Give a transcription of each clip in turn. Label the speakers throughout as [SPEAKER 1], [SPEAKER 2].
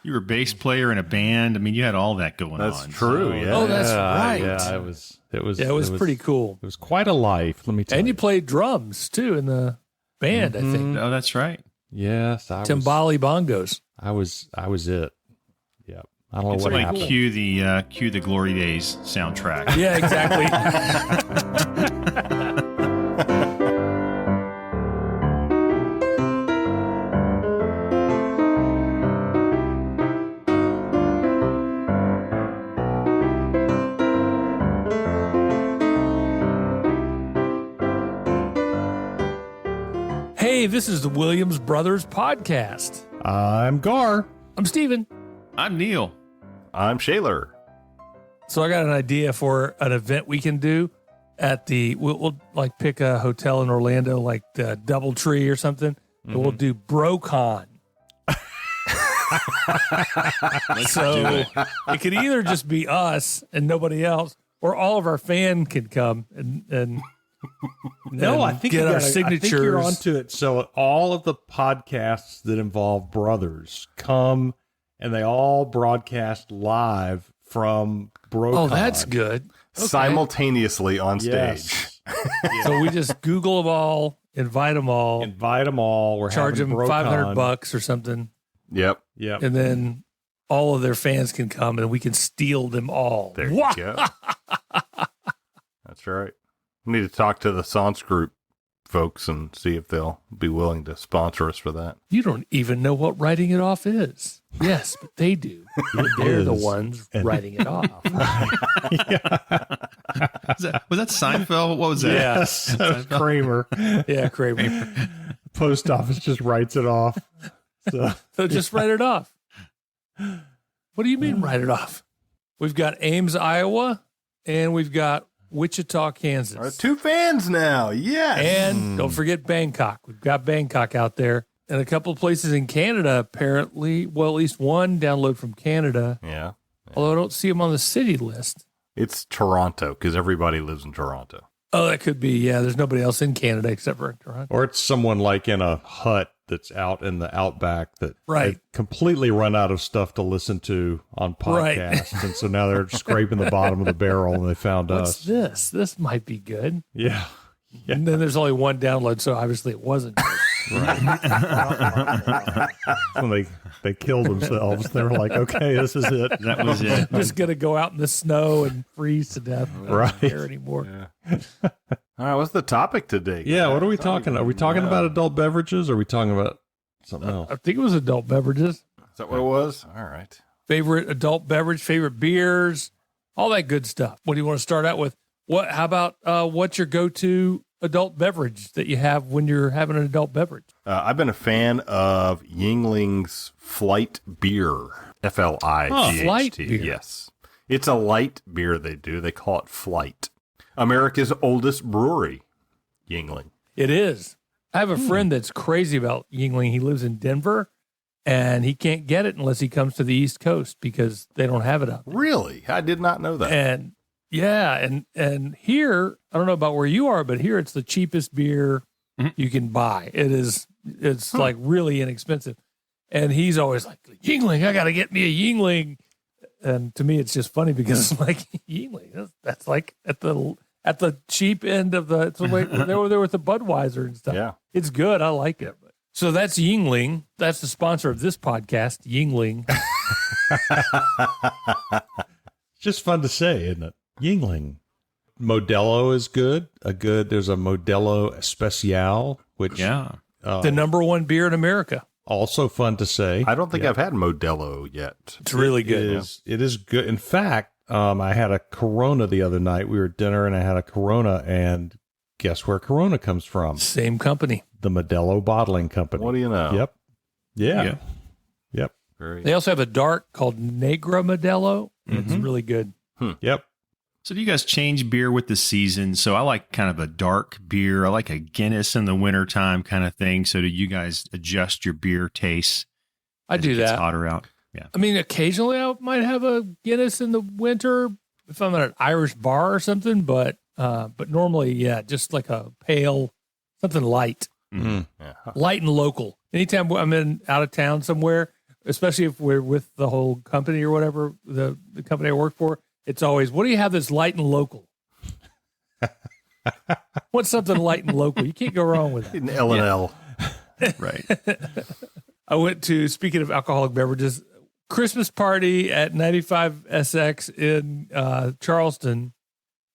[SPEAKER 1] You were a bass player in a band. I mean, you had all that going on.
[SPEAKER 2] That's true. Yeah.
[SPEAKER 3] Oh, that's right.
[SPEAKER 4] Yeah, it was
[SPEAKER 3] pretty cool.
[SPEAKER 4] It was quite a life, let me tell you.
[SPEAKER 3] And you played drums, too, in the band, I think.
[SPEAKER 1] Oh, that's right.
[SPEAKER 4] Yes.
[SPEAKER 3] Timbali bongos.
[SPEAKER 4] I was it. Yep. I don't know
[SPEAKER 1] It's
[SPEAKER 4] what
[SPEAKER 1] like
[SPEAKER 4] happened.
[SPEAKER 1] cue the Glory Days soundtrack.
[SPEAKER 3] Yeah, exactly. Hey, this is the Williams Brothers Podcast.
[SPEAKER 4] I'm Gar.
[SPEAKER 3] I'm Steven.
[SPEAKER 1] I'm Neil.
[SPEAKER 2] I'm Shaler.
[SPEAKER 3] So I got an idea for an event we can do at we'll like pick a hotel in Orlando, like the Doubletree or something, and we'll do BroCon. So it could either just be us and nobody else, or all of our fans can come and
[SPEAKER 4] No, I think
[SPEAKER 3] get our
[SPEAKER 4] I think you're
[SPEAKER 3] signatures.
[SPEAKER 4] onto it. So all of the podcasts that involve brothers come and they all broadcast live from BroCon.
[SPEAKER 3] Oh, that's good. Okay.
[SPEAKER 2] Simultaneously on stage.
[SPEAKER 4] Yes.
[SPEAKER 3] So we just Google them all, invite them all,
[SPEAKER 4] Invite them all. We're
[SPEAKER 3] charge them
[SPEAKER 4] having BroCon.
[SPEAKER 3] $500 or something,
[SPEAKER 2] Yep.
[SPEAKER 4] Yep.
[SPEAKER 3] and then all of their fans can come and we can steal them all.
[SPEAKER 2] There you go. That's right. We need to talk to the Sans Group folks and see if they'll be willing to sponsor us for that.
[SPEAKER 3] You don't even know what writing it off is. Yes, but they do. They're the
[SPEAKER 4] is.
[SPEAKER 3] ones writing it off.
[SPEAKER 1] Was that Seinfeld? What was that?
[SPEAKER 4] Yes. Kramer.
[SPEAKER 3] Yeah, Kramer.
[SPEAKER 4] Post office just writes it off.
[SPEAKER 3] So just write it off. What do you mean write it off? We've got Ames, Iowa, and we've got Wichita, Kansas.
[SPEAKER 2] All right, 2 fans now. Yes.
[SPEAKER 3] And don't forget Bangkok. We've got Bangkok out there. And a couple of places in Canada, apparently. Well, at least one download from Canada.
[SPEAKER 2] Yeah.
[SPEAKER 3] Although I don't see them on the city list.
[SPEAKER 2] It's Toronto because everybody lives in Toronto.
[SPEAKER 3] Oh, that could be. Yeah, there's nobody else in Canada except for Toronto.
[SPEAKER 4] Or it's someone like in a hut that's out in the outback that
[SPEAKER 3] Right.
[SPEAKER 4] they've completely run out of stuff to listen to on podcasts. And so now they're scraping the bottom of the barrel and they found
[SPEAKER 3] What's
[SPEAKER 4] us.
[SPEAKER 3] this? This might be good.
[SPEAKER 4] Yeah.
[SPEAKER 3] And then there's only one download, so obviously it wasn't good.
[SPEAKER 4] When they killed themselves, they were like, okay, this is it.
[SPEAKER 1] That was it.
[SPEAKER 3] I'm just going to go out in the snow and freeze to death. I
[SPEAKER 4] Right.
[SPEAKER 3] don't care anymore.
[SPEAKER 2] Yeah. All right. What's the topic today?
[SPEAKER 4] Yeah, what are we talking? Are we talking about adult beverages or are we talking about something else?
[SPEAKER 3] I think it was adult beverages.
[SPEAKER 2] Is that what it was? All right.
[SPEAKER 3] Favorite adult beverage, favorite beers, all that good stuff. What do you want to start out with? How about what's your go-to adult beverage that you have when you're having an adult beverage?
[SPEAKER 2] I've been a fan of Yingling's Flight Beer. Flight.
[SPEAKER 3] Flight beer.
[SPEAKER 2] Yes. It's a light beer they do. They call it Flight. America's oldest brewery, Yingling.
[SPEAKER 3] It is. I have a friend that's crazy about Yingling. He lives in Denver, and he can't get it unless he comes to the East Coast because they don't have it up there.
[SPEAKER 2] Really? I did not know that.
[SPEAKER 3] And yeah, and here, I don't know about where you are, but here it's the cheapest beer you can buy. It's like really inexpensive. And he's always like, Yingling, I got to get me a Yingling. And to me, it's just funny because it's like Yingling. That's like at the cheap end of the. It's like they were there with the Budweiser and stuff.
[SPEAKER 2] Yeah.
[SPEAKER 3] It's good. I like it. So that's Yingling. That's the sponsor of this podcast, Yingling.
[SPEAKER 4] It's just fun to say, isn't it? Yingling. Modelo is good. There's a Modelo Especial, which
[SPEAKER 1] Yeah.
[SPEAKER 3] The number one beer in America.
[SPEAKER 4] also fun to say.
[SPEAKER 2] I don't think I've had Modelo yet.
[SPEAKER 3] It's really good.
[SPEAKER 4] It is good. In fact, I had a Corona the other night. We were at dinner and I had a Corona, and guess where Corona comes from?
[SPEAKER 3] Same company.
[SPEAKER 4] The Modelo Bottling Company.
[SPEAKER 2] What do you know?
[SPEAKER 4] Yep. Yeah.
[SPEAKER 1] Yeah.
[SPEAKER 4] Yep.
[SPEAKER 2] Very
[SPEAKER 3] They also have a dark called Negra Modelo. It's really good.
[SPEAKER 4] Yep.
[SPEAKER 1] So do you guys change beer with the season? So I like kind of a dark beer. I like a Guinness in the wintertime kind of thing. So do you guys adjust your beer tastes?
[SPEAKER 3] I
[SPEAKER 1] as
[SPEAKER 3] do
[SPEAKER 1] it gets
[SPEAKER 3] that.
[SPEAKER 1] hotter out. Yeah.
[SPEAKER 3] I mean, occasionally I might have a Guinness in the winter if I'm at an Irish bar or something, but normally, yeah, just like a pale, something light,
[SPEAKER 2] Yeah.
[SPEAKER 3] light and local. Anytime I'm out of town somewhere, especially if we're with the whole company or whatever, the company I work for, it's always, what do you have that's light and local? What's something light and local? You can't go wrong with that.
[SPEAKER 2] An L&L.
[SPEAKER 1] Right.
[SPEAKER 3] I went to, speaking of alcoholic beverages, Christmas party at 95 SX in Charleston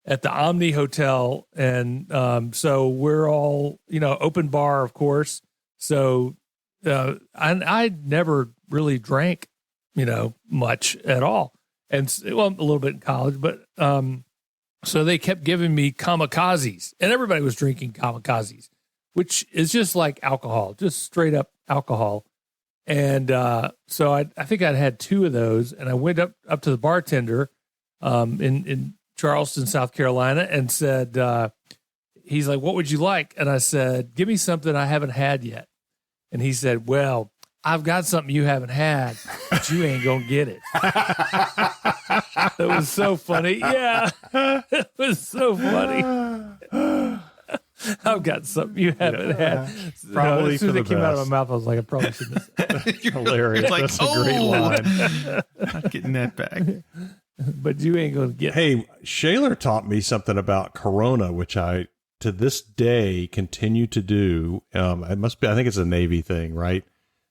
[SPEAKER 3] at the Omni Hotel. And so we're all, open bar, of course. So I never really drank, much at all. And well, a little bit in college, but so they kept giving me kamikazes, and everybody was drinking kamikazes, which is just like alcohol, just straight up alcohol. And so I think I'd had 2 of those, and I went up to the bartender in Charleston, South Carolina, and said, he's like, what would you like? And I said, give me something I haven't had yet. And he said, well, I've got something you haven't had, but you ain't going to get it. It was so funny. Yeah, it was so funny. I've got something you haven't had.
[SPEAKER 4] Probably
[SPEAKER 3] as soon as
[SPEAKER 4] for
[SPEAKER 3] it
[SPEAKER 4] the
[SPEAKER 3] came out of
[SPEAKER 4] best.
[SPEAKER 3] my mouth, I was like, I probably shouldn't have said
[SPEAKER 4] Hilarious.
[SPEAKER 1] Like,
[SPEAKER 4] That's a great line.
[SPEAKER 1] Not getting that back.
[SPEAKER 3] that. But you ain't going to get it.
[SPEAKER 4] Hey, Shaler taught me something about Corona, which I, to this day, continue to do. It must be, I think it's a Navy thing, right?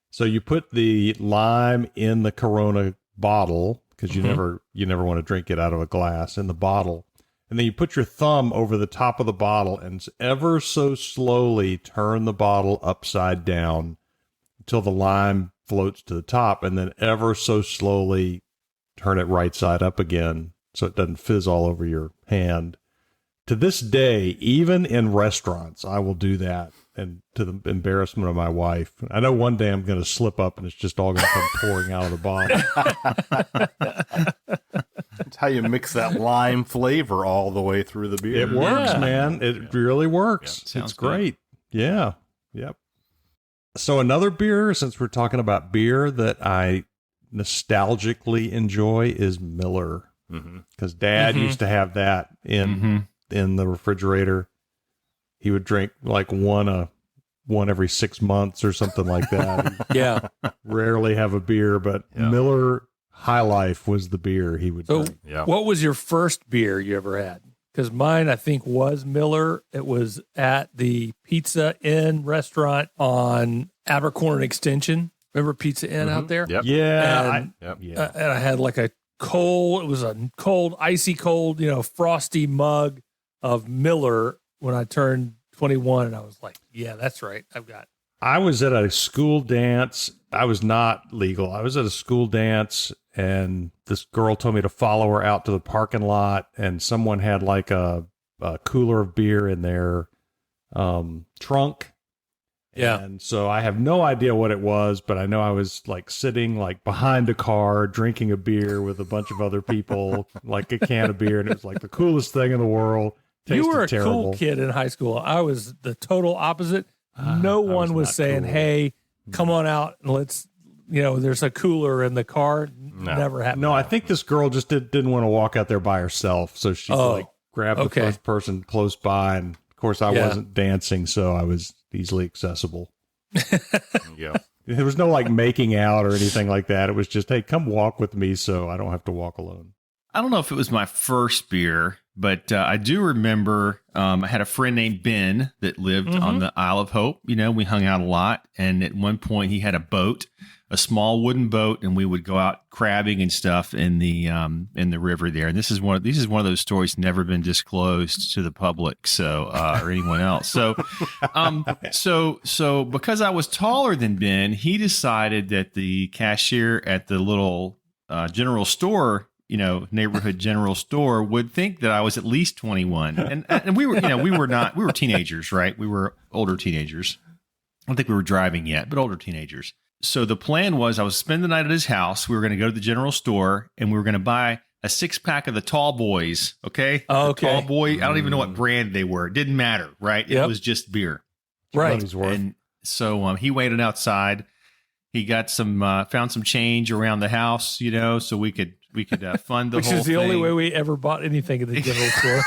[SPEAKER 4] So you put the lime in the Corona bottle, because you never want to drink it out of a glass, in the bottle. And then you put your thumb over the top of the bottle and ever so slowly turn the bottle upside down until the lime floats to the top, and then ever so slowly turn it right side up again so it doesn't fizz all over your hand. To this day, even in restaurants, I will do that, and to the embarrassment of my wife. I know one day I'm going to slip up and it's just all going to come pouring out of the bottle.
[SPEAKER 2] That's how you mix that lime flavor all the way through the beer.
[SPEAKER 4] It works,
[SPEAKER 3] Yeah.
[SPEAKER 4] man. It really works.
[SPEAKER 1] Yeah, sounds
[SPEAKER 4] It's great. Yeah. Yep. So another beer, since we're talking about beer, that I nostalgically enjoy is Miller, because Dad used to have that in the refrigerator. He would drink like one every 6 months or something like that.
[SPEAKER 3] Yeah.
[SPEAKER 4] Rarely have a beer, but Miller High Life was the beer he would
[SPEAKER 3] So
[SPEAKER 4] drink.
[SPEAKER 2] Yeah.
[SPEAKER 3] what was your first beer you ever had? Because mine, I think, was Miller. It was at the Pizza Inn restaurant on Abercorn Extension. Remember Pizza Inn out there?
[SPEAKER 2] Yep.
[SPEAKER 4] Yeah.
[SPEAKER 3] And,
[SPEAKER 2] Yep.
[SPEAKER 3] and I had like it was a cold, icy cold, frosty mug of Miller when I turned 21. And I was like, yeah, that's right.
[SPEAKER 4] I was at a school dance. I was not legal. I was at a school dance, and this girl told me to follow her out to the parking lot, and someone had like a cooler of beer in their trunk.
[SPEAKER 3] Yeah.
[SPEAKER 4] And so I have no idea what it was, but I know I was like sitting like behind a car drinking a beer with a bunch of other people, like a can of beer, and it was like the coolest thing in the world.
[SPEAKER 3] You were a
[SPEAKER 4] Tasted terrible.
[SPEAKER 3] cool kid in high school. I was the total opposite. No
[SPEAKER 4] I
[SPEAKER 3] one was
[SPEAKER 4] not
[SPEAKER 3] saying,
[SPEAKER 4] cool.
[SPEAKER 3] hey, come on out and let's, there's a cooler in the car. Never happened.
[SPEAKER 4] No, I think this girl just didn't want to walk out there by herself. So she like grabbed the first person close by. And of course, I wasn't dancing, so I was easily accessible.
[SPEAKER 2] Yeah.
[SPEAKER 4] There was no like making out or anything like that. It was just, hey, come walk with me so I don't have to walk alone.
[SPEAKER 1] I don't know if it was my first beer, but I do remember I had a friend named Ben that lived on the Isle of Hope. We hung out a lot. And at one point he had a boat, a small wooden boat, and we would go out crabbing and stuff in the river there. And this is one of those stories never been disclosed to the public, so or anyone else. So so because I was taller than Ben, he decided that the cashier at the little general store, neighborhood general store, would think that I was at least 21. And we were, we were teenagers, right? We were older teenagers. I don't think we were driving yet, but older teenagers. So the plan was I was spend the night at his house. We were going to go to the general store and we were going to buy a 6-pack of the Tall Boys. Okay.
[SPEAKER 3] Oh,
[SPEAKER 1] The
[SPEAKER 3] okay.
[SPEAKER 1] Tall Boy. I don't even know what brand they were. It didn't matter. Right. It
[SPEAKER 3] Yep.
[SPEAKER 1] was just beer.
[SPEAKER 3] Right.
[SPEAKER 4] Money's worth.
[SPEAKER 1] And so he waited outside. He got found some change around the house, so we could fund the
[SPEAKER 3] Which
[SPEAKER 1] whole
[SPEAKER 3] is the only
[SPEAKER 1] thing.
[SPEAKER 3] way we ever bought anything at the general store.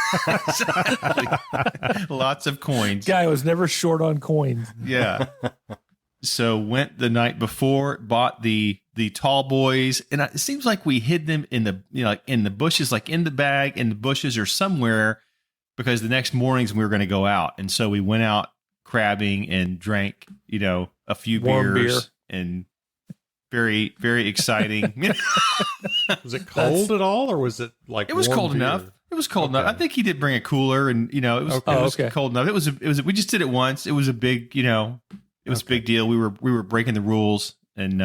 [SPEAKER 1] Lots of coins.
[SPEAKER 3] Guy was never short on coins.
[SPEAKER 1] Yeah. So went the night before, bought the the tall boys, and it seems like we hid them in the like in the bushes, like in the bag, in the bushes or somewhere, because the next mornings we were going to go out, and so we went out crabbing and drank a few
[SPEAKER 3] Warm
[SPEAKER 1] beers and very, very exciting.
[SPEAKER 4] Was it cold at all, or was it like
[SPEAKER 1] It was
[SPEAKER 4] warm
[SPEAKER 1] cold
[SPEAKER 4] beer?
[SPEAKER 1] enough. It was cold
[SPEAKER 4] Okay.
[SPEAKER 1] enough. I think he did bring a cooler, and it was,
[SPEAKER 4] Okay.
[SPEAKER 1] it was
[SPEAKER 3] Okay.
[SPEAKER 1] cold enough. It was. We just did it once. It was a big, it was a big deal. We were breaking the rules and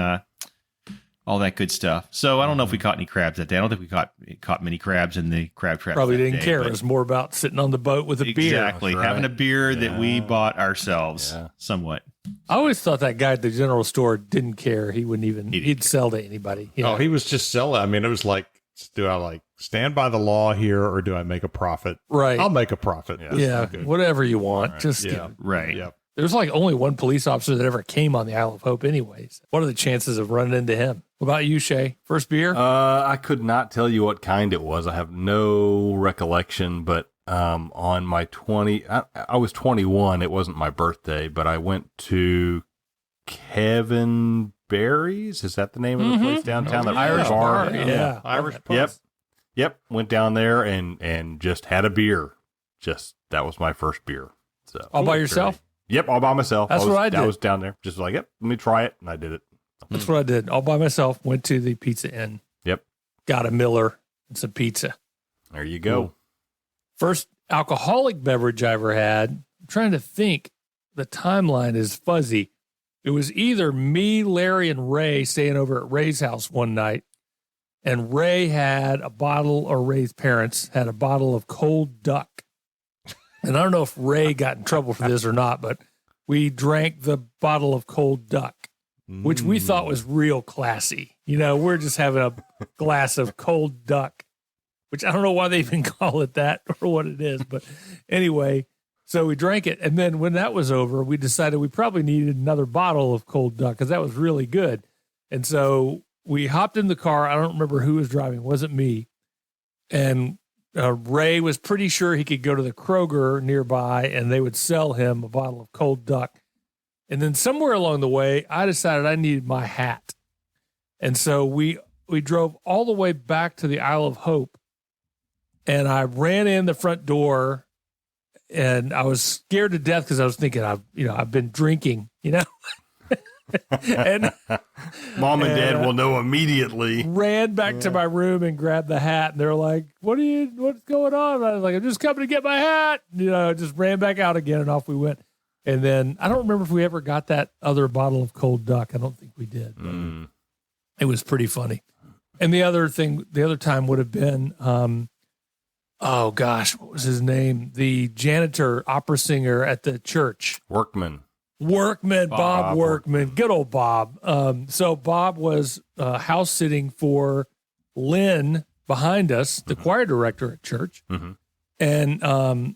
[SPEAKER 1] all that good stuff. So I don't know if we caught any crabs that day. I don't think we caught many crabs in the crab trap.
[SPEAKER 3] Probably
[SPEAKER 1] that
[SPEAKER 3] didn't
[SPEAKER 1] day,
[SPEAKER 3] care.
[SPEAKER 1] but-
[SPEAKER 3] It was more about sitting on the boat with a beer.
[SPEAKER 1] Exactly,
[SPEAKER 2] That's right.
[SPEAKER 1] having a beer that we
[SPEAKER 2] Yeah.
[SPEAKER 1] bought ourselves,
[SPEAKER 2] Yeah.
[SPEAKER 1] somewhat.
[SPEAKER 3] I always thought that guy at the general store didn't care. He wouldn't even.
[SPEAKER 1] He didn't
[SPEAKER 3] He'd sell to anybody.
[SPEAKER 4] Oh, he was just selling. I mean, it was like, do I like stand by the law here, or do I make a profit?
[SPEAKER 3] right.
[SPEAKER 4] I'll make a profit.
[SPEAKER 2] Yeah.
[SPEAKER 4] This is
[SPEAKER 3] Yeah,
[SPEAKER 4] good.
[SPEAKER 3] whatever you want.
[SPEAKER 2] Right.
[SPEAKER 3] Just
[SPEAKER 4] Yeah.
[SPEAKER 1] Right.
[SPEAKER 4] Yep.
[SPEAKER 3] there's like only one police officer that ever came on the Isle of Hope, anyways. What are the chances of running into him? What about you, Shay? First beer?
[SPEAKER 2] I could not tell you what kind it was. I have no recollection, but on my I was 21. It wasn't my birthday, but I went to Kevin Barry's. Is that the name of the place downtown?
[SPEAKER 4] Oh,
[SPEAKER 2] That
[SPEAKER 4] yeah.
[SPEAKER 3] Irish bar.
[SPEAKER 4] Yeah.
[SPEAKER 3] Yeah.
[SPEAKER 4] Irish pub.
[SPEAKER 2] Yep. Yep. Went down there and just had a beer. That was my first beer. So
[SPEAKER 3] All by yourself?
[SPEAKER 2] Yep, all by myself.
[SPEAKER 3] That's what I did.
[SPEAKER 2] I was down there, just like, yep, let me try it, and I did it.
[SPEAKER 3] That's what I did. All by myself. Went to the Pizza Inn.
[SPEAKER 2] Yep.
[SPEAKER 3] Got a Miller and some pizza.
[SPEAKER 2] There you go.
[SPEAKER 3] First alcoholic beverage I ever had. I'm trying to think. The timeline is fuzzy. It was either me, Larry, and Ray staying over at Ray's house one night. And Ray had a bottle, or Ray's parents had a bottle of cold duck. And I don't know if Ray got in trouble for this or not, but we drank the bottle of cold duck, which we thought was real classy. We're just having a glass of cold duck, which I don't know why they even call it that or what it is. But anyway, so we drank it. And then when that was over, we decided we probably needed another bottle of cold duck because that was really good. And so we hopped in the car. I don't remember who was driving. It wasn't me. And Ray was pretty sure he could go to the Kroger nearby and they would sell him a bottle of cold duck. And then somewhere along the way, I decided I needed my hat. And so we drove all the way back to the Isle of Hope. And I ran in the front door and I was scared to death because I was thinking I've been drinking, and
[SPEAKER 2] Mom and Dad will know immediately.
[SPEAKER 3] ran back to my room and grabbed the hat. And they're like, what's going on? And I was like, I'm just coming to get my hat. Just ran back out again and off we went. And then I don't remember if we ever got that other bottle of cold duck. I don't think we did. But it was pretty funny. And the other time would have been, oh gosh, what was his name? The janitor, opera singer at the church.
[SPEAKER 2] Workman.
[SPEAKER 3] Bob
[SPEAKER 1] Bob
[SPEAKER 3] Workman, good old Bob. So Bob was house sitting for Lynn behind us, the choir director at church, and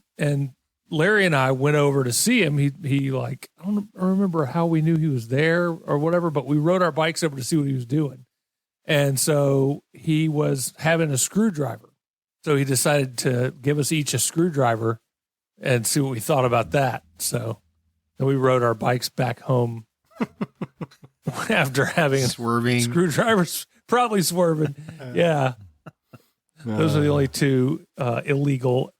[SPEAKER 3] Larry and I went over to see him. He like, I don't remember how we knew he was there or whatever, but we rode our bikes over to see what he was doing, and so he was having a screwdriver. So he decided to give us each a screwdriver and see what we thought about that. So. And we rode our bikes back home after having
[SPEAKER 1] Swerving.
[SPEAKER 3] screwdrivers, probably swerving. Yeah. Those are the only two illegal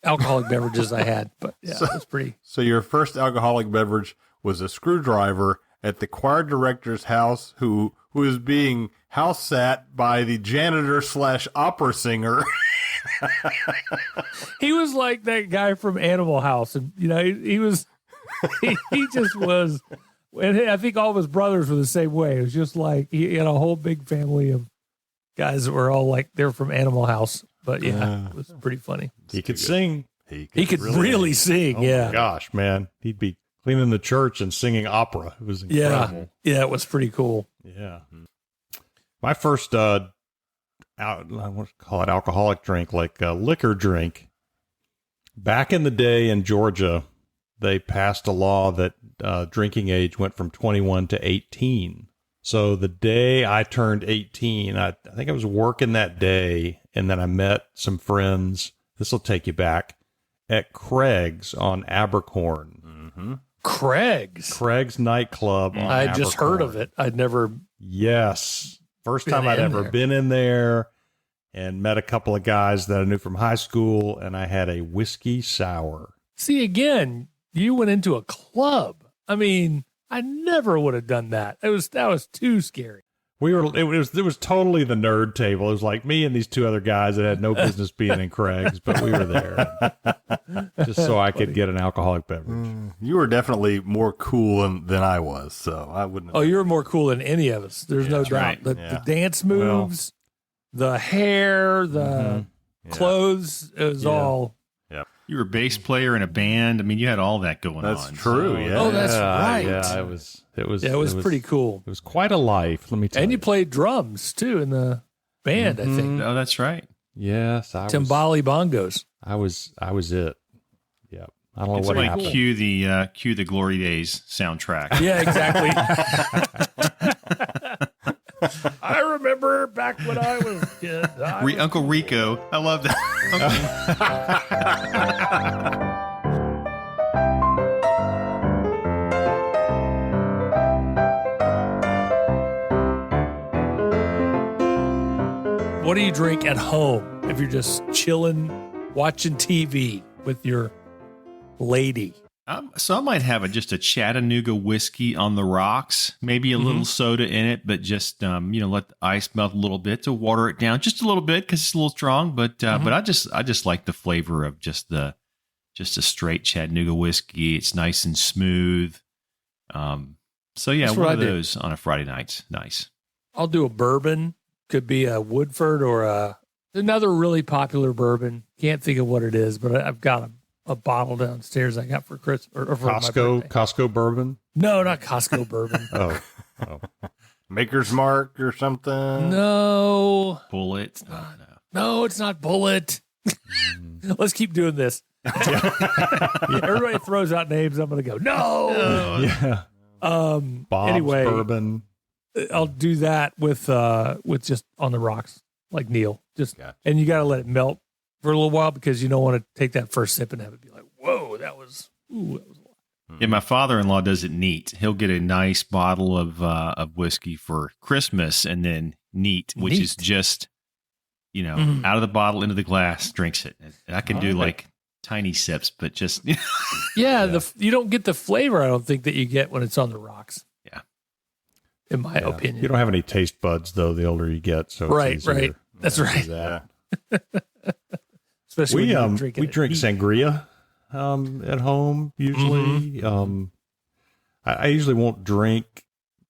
[SPEAKER 3] alcoholic beverages I had. But yeah, it was pretty.
[SPEAKER 2] So your first alcoholic beverage was a screwdriver at the choir director's house who is being house sat by the janitor / opera singer.
[SPEAKER 3] He was like that guy from Animal House. And, he was, he just was. And I think all of his brothers were the same way. It was just like he had a whole big family of guys that were all like, they're from Animal House. But yeah, it was pretty funny.
[SPEAKER 4] He could sing.
[SPEAKER 3] He could really sing.
[SPEAKER 4] Oh
[SPEAKER 3] Yeah.
[SPEAKER 4] my gosh, man. He'd be cleaning the church and singing opera. It was incredible.
[SPEAKER 3] Yeah. It was pretty cool.
[SPEAKER 4] Yeah. My first I want to call it alcoholic drink, like a liquor drink. Back in the day in Georgia, they passed a law that drinking age went from 21 to 18. So the day I turned 18, I think I was working that day, and then I met some friends. This will take you back at Craig's on Abercorn. Craig's nightclub. On
[SPEAKER 3] I had just heard of
[SPEAKER 4] Abercorn.
[SPEAKER 3] it. I'd never.
[SPEAKER 4] Yes. First
[SPEAKER 3] Been
[SPEAKER 4] time I'd
[SPEAKER 3] in
[SPEAKER 4] ever
[SPEAKER 3] there.
[SPEAKER 4] been in there, and met a couple of guys that I knew from high school, and I had a whiskey sour.
[SPEAKER 3] See, again, you went into a club. I mean, I never would have done that. That was too scary.
[SPEAKER 4] It was totally the nerd table. It was like me and these two other guys that had no business being in Craig's, but we were there just so I could get an alcoholic beverage.
[SPEAKER 2] You were definitely more cool than I was, so I wouldn't.
[SPEAKER 3] Oh, you're more cool than any of us. There's no doubt.
[SPEAKER 1] right.
[SPEAKER 3] The
[SPEAKER 2] Yeah.
[SPEAKER 3] dance moves, the hair, the
[SPEAKER 2] Yeah.
[SPEAKER 3] clothes, it was
[SPEAKER 4] Yeah.
[SPEAKER 3] all.
[SPEAKER 1] You were a bass player in a band. I mean, you had all that going
[SPEAKER 2] That's
[SPEAKER 1] on.
[SPEAKER 2] true,
[SPEAKER 1] So-
[SPEAKER 2] yeah.
[SPEAKER 3] Oh, that's right.
[SPEAKER 4] Yeah, it was
[SPEAKER 3] Pretty cool.
[SPEAKER 4] It was quite a life, let me tell
[SPEAKER 3] And
[SPEAKER 4] you.
[SPEAKER 3] you played drums too in the band, I think.
[SPEAKER 1] Oh, that's right.
[SPEAKER 4] Yes,
[SPEAKER 3] Timbali bongos.
[SPEAKER 4] I was it. Yeah. I don't know
[SPEAKER 1] It's
[SPEAKER 4] what
[SPEAKER 1] like
[SPEAKER 4] happened.
[SPEAKER 1] cue the Glory Days soundtrack.
[SPEAKER 3] Yeah, exactly. I remember back when I was a kid.
[SPEAKER 1] Uncle Rico, I love that.
[SPEAKER 3] What do you drink at home if you're just chilling, watching TV with your lady?
[SPEAKER 1] So I might have just a Chattanooga whiskey on the rocks, maybe a little soda in it, but just let the ice melt a little bit to water it down just a little bit because it's a little strong. But I just like the flavor of just a straight Chattanooga whiskey. It's nice and smooth. So yeah,
[SPEAKER 3] That's
[SPEAKER 1] one
[SPEAKER 3] what
[SPEAKER 1] of
[SPEAKER 3] I do.
[SPEAKER 1] those on a Friday night. Nice.
[SPEAKER 3] I'll do a bourbon. Could be a Woodford or another really popular bourbon. Can't think of what it is, but I've got a bottle downstairs I got for Christmas or for my birthday.
[SPEAKER 4] Costco bourbon.
[SPEAKER 3] No, not Costco bourbon.
[SPEAKER 4] Oh.
[SPEAKER 2] Maker's Mark or something.
[SPEAKER 3] No,
[SPEAKER 1] Bullet. No.
[SPEAKER 3] no, it's not Bullet. Let's keep doing this. Everybody throws out names. I'm going to go, no.
[SPEAKER 4] Yeah. Bob's
[SPEAKER 3] Anyway,
[SPEAKER 4] bourbon.
[SPEAKER 3] I'll do that with just on the rocks, like Neil. Just
[SPEAKER 2] Gotcha.
[SPEAKER 3] and you got to let it melt for a little while because you don't want to take that first sip and have it be like, whoa, that was a lot.
[SPEAKER 1] Yeah, my father-in-law does it neat. He'll get a nice bottle of whiskey for Christmas, and then neat, which is
[SPEAKER 3] Neat.
[SPEAKER 1] just out of the bottle into the glass, drinks it. And I can do like tiny sips, but just
[SPEAKER 3] Yeah, you don't get the flavor. I don't think that you get when it's on the rocks.
[SPEAKER 1] Yeah.
[SPEAKER 3] In my
[SPEAKER 4] Yeah.
[SPEAKER 3] opinion.
[SPEAKER 4] You don't have any taste buds though the older you get, so it's
[SPEAKER 3] Right,
[SPEAKER 4] easier
[SPEAKER 3] right. That's
[SPEAKER 4] to do
[SPEAKER 3] right.
[SPEAKER 4] that.
[SPEAKER 3] Especially
[SPEAKER 4] We
[SPEAKER 3] when you
[SPEAKER 4] we drink sangria at home usually. I usually won't drink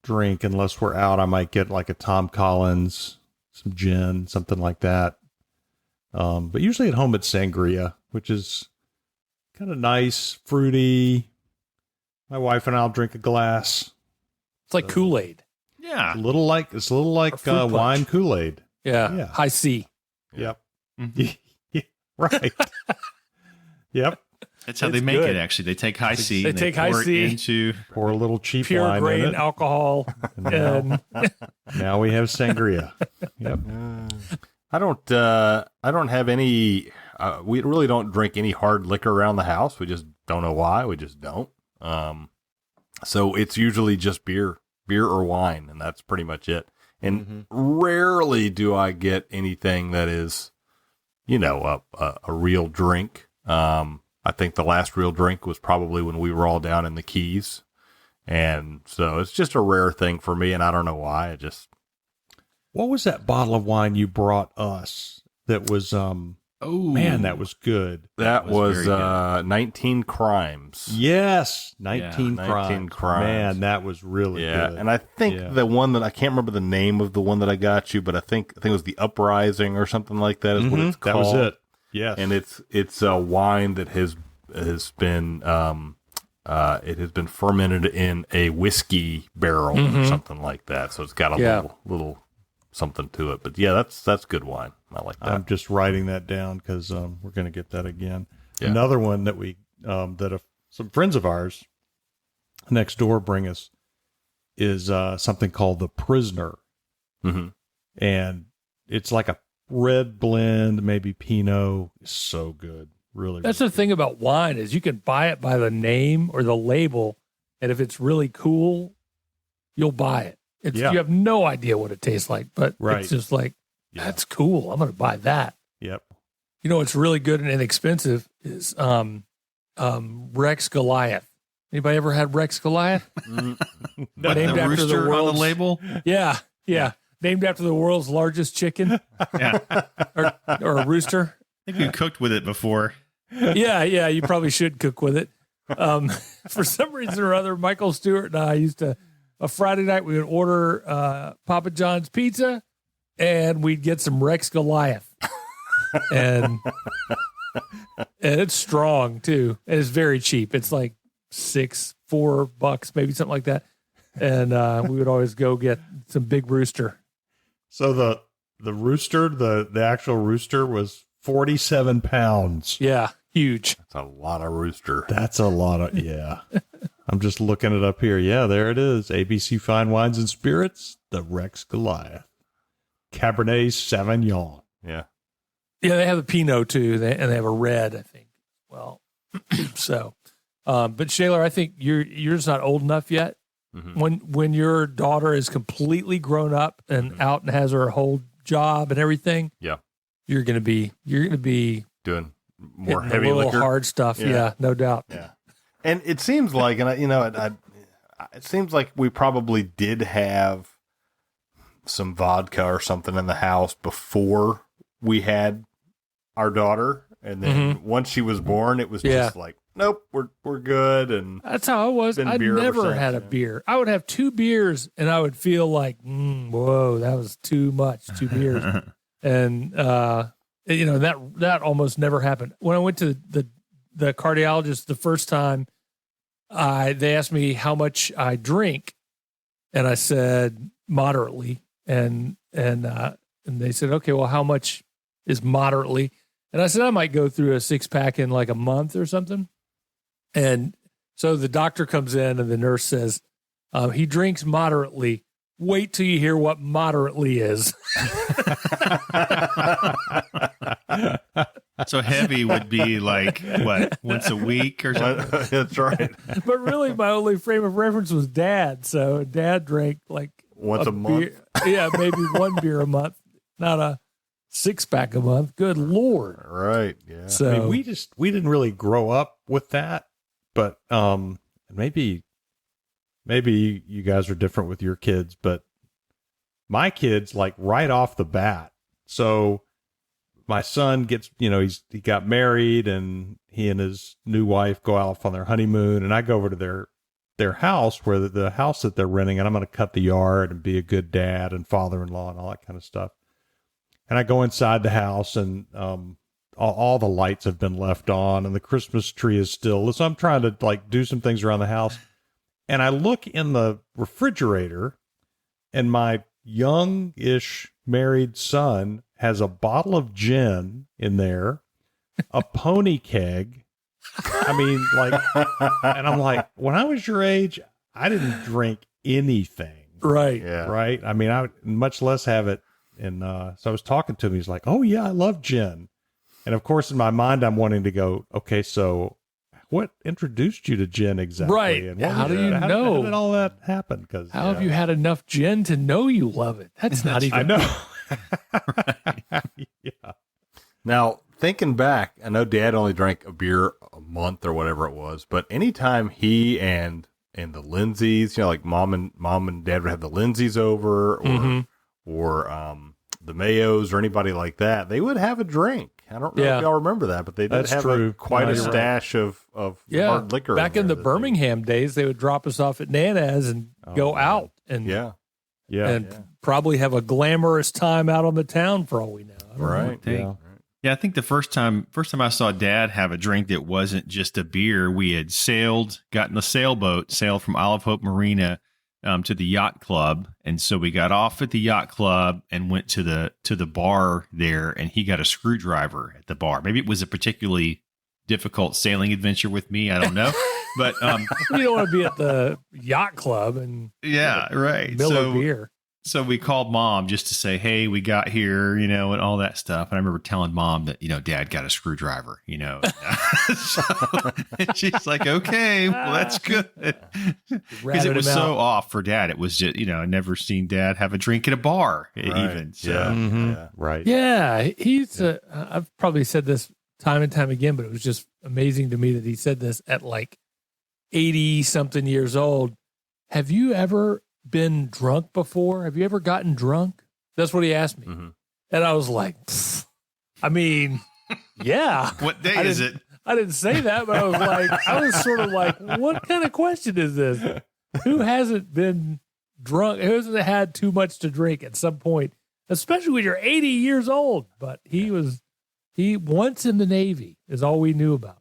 [SPEAKER 4] unless we're out. I might get like a Tom Collins, some gin, something like that. But usually at home it's sangria, which is kind of nice, fruity. My wife and I'll drink a glass.
[SPEAKER 3] It's like Kool-Aid.
[SPEAKER 1] yeah.
[SPEAKER 4] It's a little like
[SPEAKER 3] Or fruit punch.
[SPEAKER 4] wine Kool-Aid.
[SPEAKER 3] Yeah.
[SPEAKER 4] Yeah.
[SPEAKER 3] High C.
[SPEAKER 4] Yep.
[SPEAKER 1] Mhm.
[SPEAKER 4] Yeah, right. Yep.
[SPEAKER 1] That's how
[SPEAKER 3] It's
[SPEAKER 1] they make
[SPEAKER 3] good.
[SPEAKER 1] it. Actually, they take high C.
[SPEAKER 3] They
[SPEAKER 1] and
[SPEAKER 3] take
[SPEAKER 1] pour
[SPEAKER 3] high
[SPEAKER 1] it
[SPEAKER 3] C.
[SPEAKER 1] into.
[SPEAKER 4] Pour a little cheap
[SPEAKER 3] Pure
[SPEAKER 4] wine in
[SPEAKER 3] grain
[SPEAKER 4] it.
[SPEAKER 3] alcohol. And
[SPEAKER 4] Now we have sangria. Yep.
[SPEAKER 2] I don't have any. We really don't drink any hard liquor around the house. We just don't know why. We just don't. So it's usually just beer or wine, and that's pretty much it. And rarely do I get anything that is, a real drink. I think the last real drink was probably when we were all down in the Keys, and so it's just a rare thing for me, and I don't know why.
[SPEAKER 4] What was that bottle of wine you brought us that was
[SPEAKER 1] Oh
[SPEAKER 4] man, that was good.
[SPEAKER 2] That was
[SPEAKER 1] very good.
[SPEAKER 2] 19 Crimes.
[SPEAKER 4] Yes, 19
[SPEAKER 2] Yeah,
[SPEAKER 4] crimes.
[SPEAKER 2] 19 crimes.
[SPEAKER 4] Man, that was really
[SPEAKER 2] Yeah,
[SPEAKER 4] good.
[SPEAKER 2] and I think
[SPEAKER 4] Yeah.
[SPEAKER 2] the one that I can't remember the name of the one that I got you, but I think it was the Uprising or something like that is what it's
[SPEAKER 4] that
[SPEAKER 2] called.
[SPEAKER 4] was it. Yes.
[SPEAKER 2] And it's a wine that has been it has been fermented in a whiskey barrel or something like that. So it's got a little something to it. But yeah, that's good wine. I like that.
[SPEAKER 4] I'm just writing that down because we're going to get that again.
[SPEAKER 2] Yeah.
[SPEAKER 4] Another one that we some friends of ours next door bring us is something called the Prisoner, and it's like a red blend, maybe Pinot. It's so good, really.
[SPEAKER 3] that's the thing about wine is you can buy it by the name or the label, And if it's really cool, you'll buy it.
[SPEAKER 4] Yeah.
[SPEAKER 3] You have no idea what it tastes like, but
[SPEAKER 4] Right.
[SPEAKER 3] it's just like, that's cool. I'm going to buy that.
[SPEAKER 4] Yep.
[SPEAKER 3] You know what's really good and inexpensive is Rex Goliath. Anybody ever had Rex Goliath?
[SPEAKER 1] But
[SPEAKER 3] Named
[SPEAKER 1] the
[SPEAKER 3] after the
[SPEAKER 1] rooster on the
[SPEAKER 3] world's-
[SPEAKER 1] label.
[SPEAKER 3] Yeah. Named after the world's largest chicken
[SPEAKER 1] Yeah, I
[SPEAKER 3] or a rooster.
[SPEAKER 1] think we cooked with it before.
[SPEAKER 3] Yeah. You probably should cook with it. For some reason or other, Michael Stewart and I used to, a Friday night, we would order Papa John's pizza and we'd get some Rex Goliath. and it's strong too. And it's very cheap. It's like $4, maybe something like that. And we would always go get some big rooster.
[SPEAKER 4] So the rooster, the actual rooster was 47 pounds.
[SPEAKER 3] Yeah, huge.
[SPEAKER 2] That's a lot of rooster.
[SPEAKER 4] That's a lot of, yeah. I'm just looking it up here. Yeah, there it is. ABC Fine Wines and Spirits, the Rex Goliath. Cabernet Sauvignon.
[SPEAKER 2] Yeah.
[SPEAKER 3] Yeah, they have a Pinot too, and they have a red, I think. Well, so, but Shaler, I think you're just not old enough yet.
[SPEAKER 2] Mm-hmm.
[SPEAKER 3] When your daughter is completely grown up and out and has her whole job and everything,
[SPEAKER 2] Yeah.
[SPEAKER 3] you're gonna be
[SPEAKER 2] Doing more
[SPEAKER 3] hitting the
[SPEAKER 2] heavy
[SPEAKER 3] little
[SPEAKER 2] liquor.
[SPEAKER 3] hard stuff. Yeah, no doubt.
[SPEAKER 2] Yeah. And it seems like, it seems like we probably did have some vodka or something in the house before we had our daughter. And then once she was born, it was just like, nope, we're good. And
[SPEAKER 3] That's how I was.
[SPEAKER 2] Been
[SPEAKER 3] I
[SPEAKER 2] beer ever
[SPEAKER 3] never
[SPEAKER 2] since,
[SPEAKER 3] had a
[SPEAKER 2] yeah.
[SPEAKER 3] beer. I would have 2 beers and I would feel like, whoa, that was too much, 2 beers. And, that almost never happened. When I went to the cardiologist the first time, they asked me how much I drink. And I said moderately. And they said, okay, well, how much is moderately? And I said, I might go through a 6-pack in like a month or something. And so the doctor comes in and the nurse says, he drinks moderately. Wait till you hear what moderately is.
[SPEAKER 1] So heavy would be like what, once a week or something?
[SPEAKER 2] that's right.
[SPEAKER 3] But really, my only frame of reference was Dad. So Dad drank like
[SPEAKER 2] Once a month.
[SPEAKER 3] beer. Yeah, maybe 1 beer a month, not a 6-pack a month. Good Lord.
[SPEAKER 2] Right. Yeah.
[SPEAKER 3] So
[SPEAKER 4] I mean, we didn't really grow up with that, but maybe you guys are different with your kids, but my kids, like right off the bat. So my son gets, he got married and he and his new wife go off on their honeymoon, and I go over to their house, where the house that they're renting, and I'm going to cut the yard and be a good dad and father-in-law and all that kind of stuff. And I go inside the house, and all the lights have been left on, and the Christmas tree is still. So I'm trying to like do some things around the house, and I look in the refrigerator, and my young-ish married son has a bottle of gin in there, a pony keg. I mean, like, and I'm like, when I was your age, I didn't drink anything.
[SPEAKER 3] right.
[SPEAKER 2] Yeah.
[SPEAKER 4] Right. I mean, I would much less have it. And so I was talking to him. He's like, oh, yeah, I love gin. And of course, in my mind, I'm wanting to go, okay, so what introduced you to gin exactly?
[SPEAKER 3] Right.
[SPEAKER 4] And what
[SPEAKER 3] How
[SPEAKER 4] was
[SPEAKER 3] do you
[SPEAKER 4] it?
[SPEAKER 3] know?
[SPEAKER 4] How did all that happen? Because
[SPEAKER 3] How have you had enough gin to know you love it? That's not even.
[SPEAKER 4] I know. Yeah.
[SPEAKER 2] Now, thinking back, I know Dad only drank a beer a month or whatever it was, but anytime he and the Lindsays, like mom and Dad would have the Lindsays over, or the Mayos or anybody like that, they would have a drink. I don't know if y'all remember that, but they did
[SPEAKER 4] That's
[SPEAKER 2] have
[SPEAKER 4] true.
[SPEAKER 2] quite
[SPEAKER 4] No,
[SPEAKER 2] a
[SPEAKER 4] you're right.
[SPEAKER 2] stash of hard liquor.
[SPEAKER 3] Back in the
[SPEAKER 2] there that
[SPEAKER 3] Birmingham days, they would drop us off at Nana's and go
[SPEAKER 4] man.
[SPEAKER 3] out and
[SPEAKER 2] yeah,
[SPEAKER 3] and probably have a glamorous time out on the town for all we know. I don't know.
[SPEAKER 2] right.
[SPEAKER 4] Yeah.
[SPEAKER 1] Yeah, I think the first time I saw Dad have a drink that wasn't just a beer, we had got in the sailboat, sailed from Olive Hope Marina to the yacht club, and so we got off at the yacht club and went to the bar there, and he got a screwdriver at the bar. Maybe it was a particularly difficult sailing adventure with me. I don't know, but
[SPEAKER 3] You don't want to be at the yacht club and
[SPEAKER 1] yeah, right.
[SPEAKER 3] Miller
[SPEAKER 1] So
[SPEAKER 3] beer.
[SPEAKER 1] So we called mom just to say, hey, we got here, and all that stuff. And I remember telling mom that, dad got a screwdriver, So, and she's like, okay, well, that's good. Because it was so off for dad. It was just, I never seen dad have a drink at a bar even. So.
[SPEAKER 2] Yeah.
[SPEAKER 4] Right.
[SPEAKER 3] Yeah. I've probably said this time and time again, but it was just amazing to me that he said this at like 80 something years old. Have you ever been drunk before? Have you ever gotten drunk? That's what he asked me.
[SPEAKER 2] Mm-hmm.
[SPEAKER 3] And I was like, yeah.
[SPEAKER 1] What day is it?
[SPEAKER 3] I didn't say that, but I was sort of like, what kind of question is this? Who hasn't been drunk? Who hasn't had too much to drink at some point, especially when you're 80 years old? But he once in the Navy is all we knew about,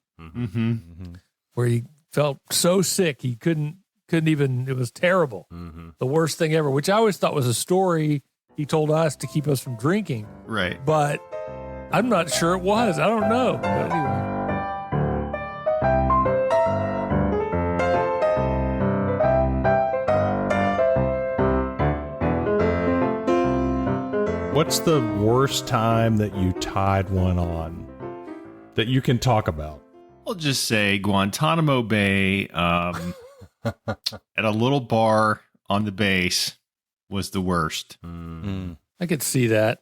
[SPEAKER 3] where he felt so sick he couldn't even, it was terrible. The worst thing ever, which I always thought was a story he told us to keep us from drinking.
[SPEAKER 1] Right.
[SPEAKER 3] But I'm not sure it was. I don't know. But anyway.
[SPEAKER 4] What's the worst time that you tied one on that you can talk about?
[SPEAKER 1] I'll just say Guantanamo Bay, at a little bar on the base was the worst.
[SPEAKER 3] I could see that.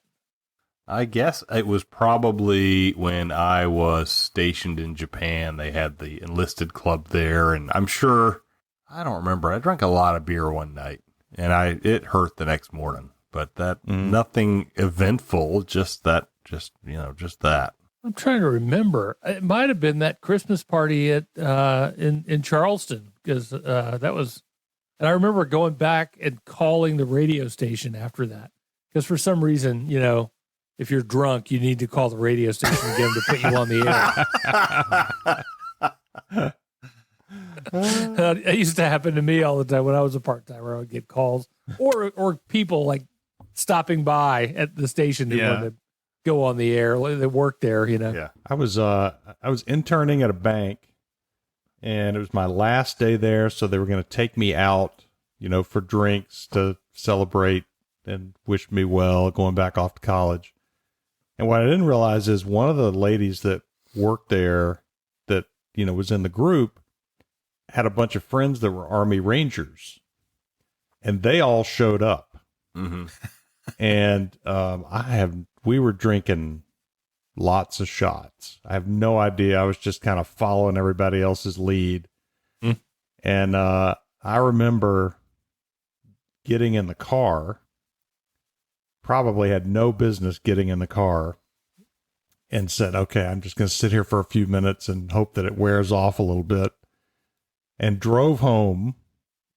[SPEAKER 2] I guess it was probably when I was stationed in Japan. They had the enlisted club there, and I'm sure, I don't remember. I drank a lot of beer one night, and it hurt the next morning. But that nothing eventful, just that.
[SPEAKER 3] I'm trying to remember. It might have been that Christmas party at in Charleston, because that was, and I remember going back and calling the radio station after that, because for some reason, if you're drunk, you need to call the radio station and get them to put you on the air. It used to happen to me all the time when I was a part-timer. I would get calls or people like stopping by at the station who wanted to go on the air. They worked there,
[SPEAKER 2] Yeah.
[SPEAKER 4] I was interning at a bank, and it was my last day there, so they were going to take me out, for drinks to celebrate and wish me well going back off to college. And what I didn't realize is one of the ladies that worked there that, was in the group had a bunch of friends that were Army Rangers, and they all showed up.
[SPEAKER 2] Mm-hmm.
[SPEAKER 4] And we were drinking lots of shots. I have no idea. I was just kind of following everybody else's lead. And I remember getting in the car, probably had no business getting in the car, and said, okay, I'm just going to sit here for a few minutes and hope that it wears off a little bit, and drove home.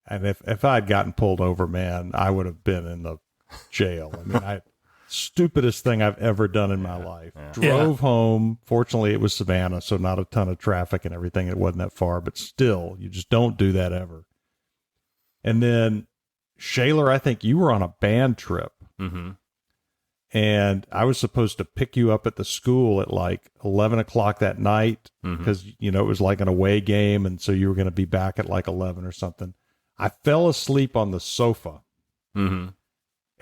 [SPEAKER 4] And if I had gotten pulled over, man, I would have been in the jail. I mean, stupidest thing I've ever done in my life. Drove home. Fortunately, it was Savannah, so not a ton of traffic and everything. It wasn't that far, but still, you just don't do that ever. And then, Shaler, I think you were on a band trip.
[SPEAKER 2] Mm-hmm.
[SPEAKER 4] And I was supposed to pick you up at the school at like 11 o'clock that night because, it was like an away game. And so you were going to be back at like 11 or something. I fell asleep on the sofa.
[SPEAKER 2] Mm-hmm.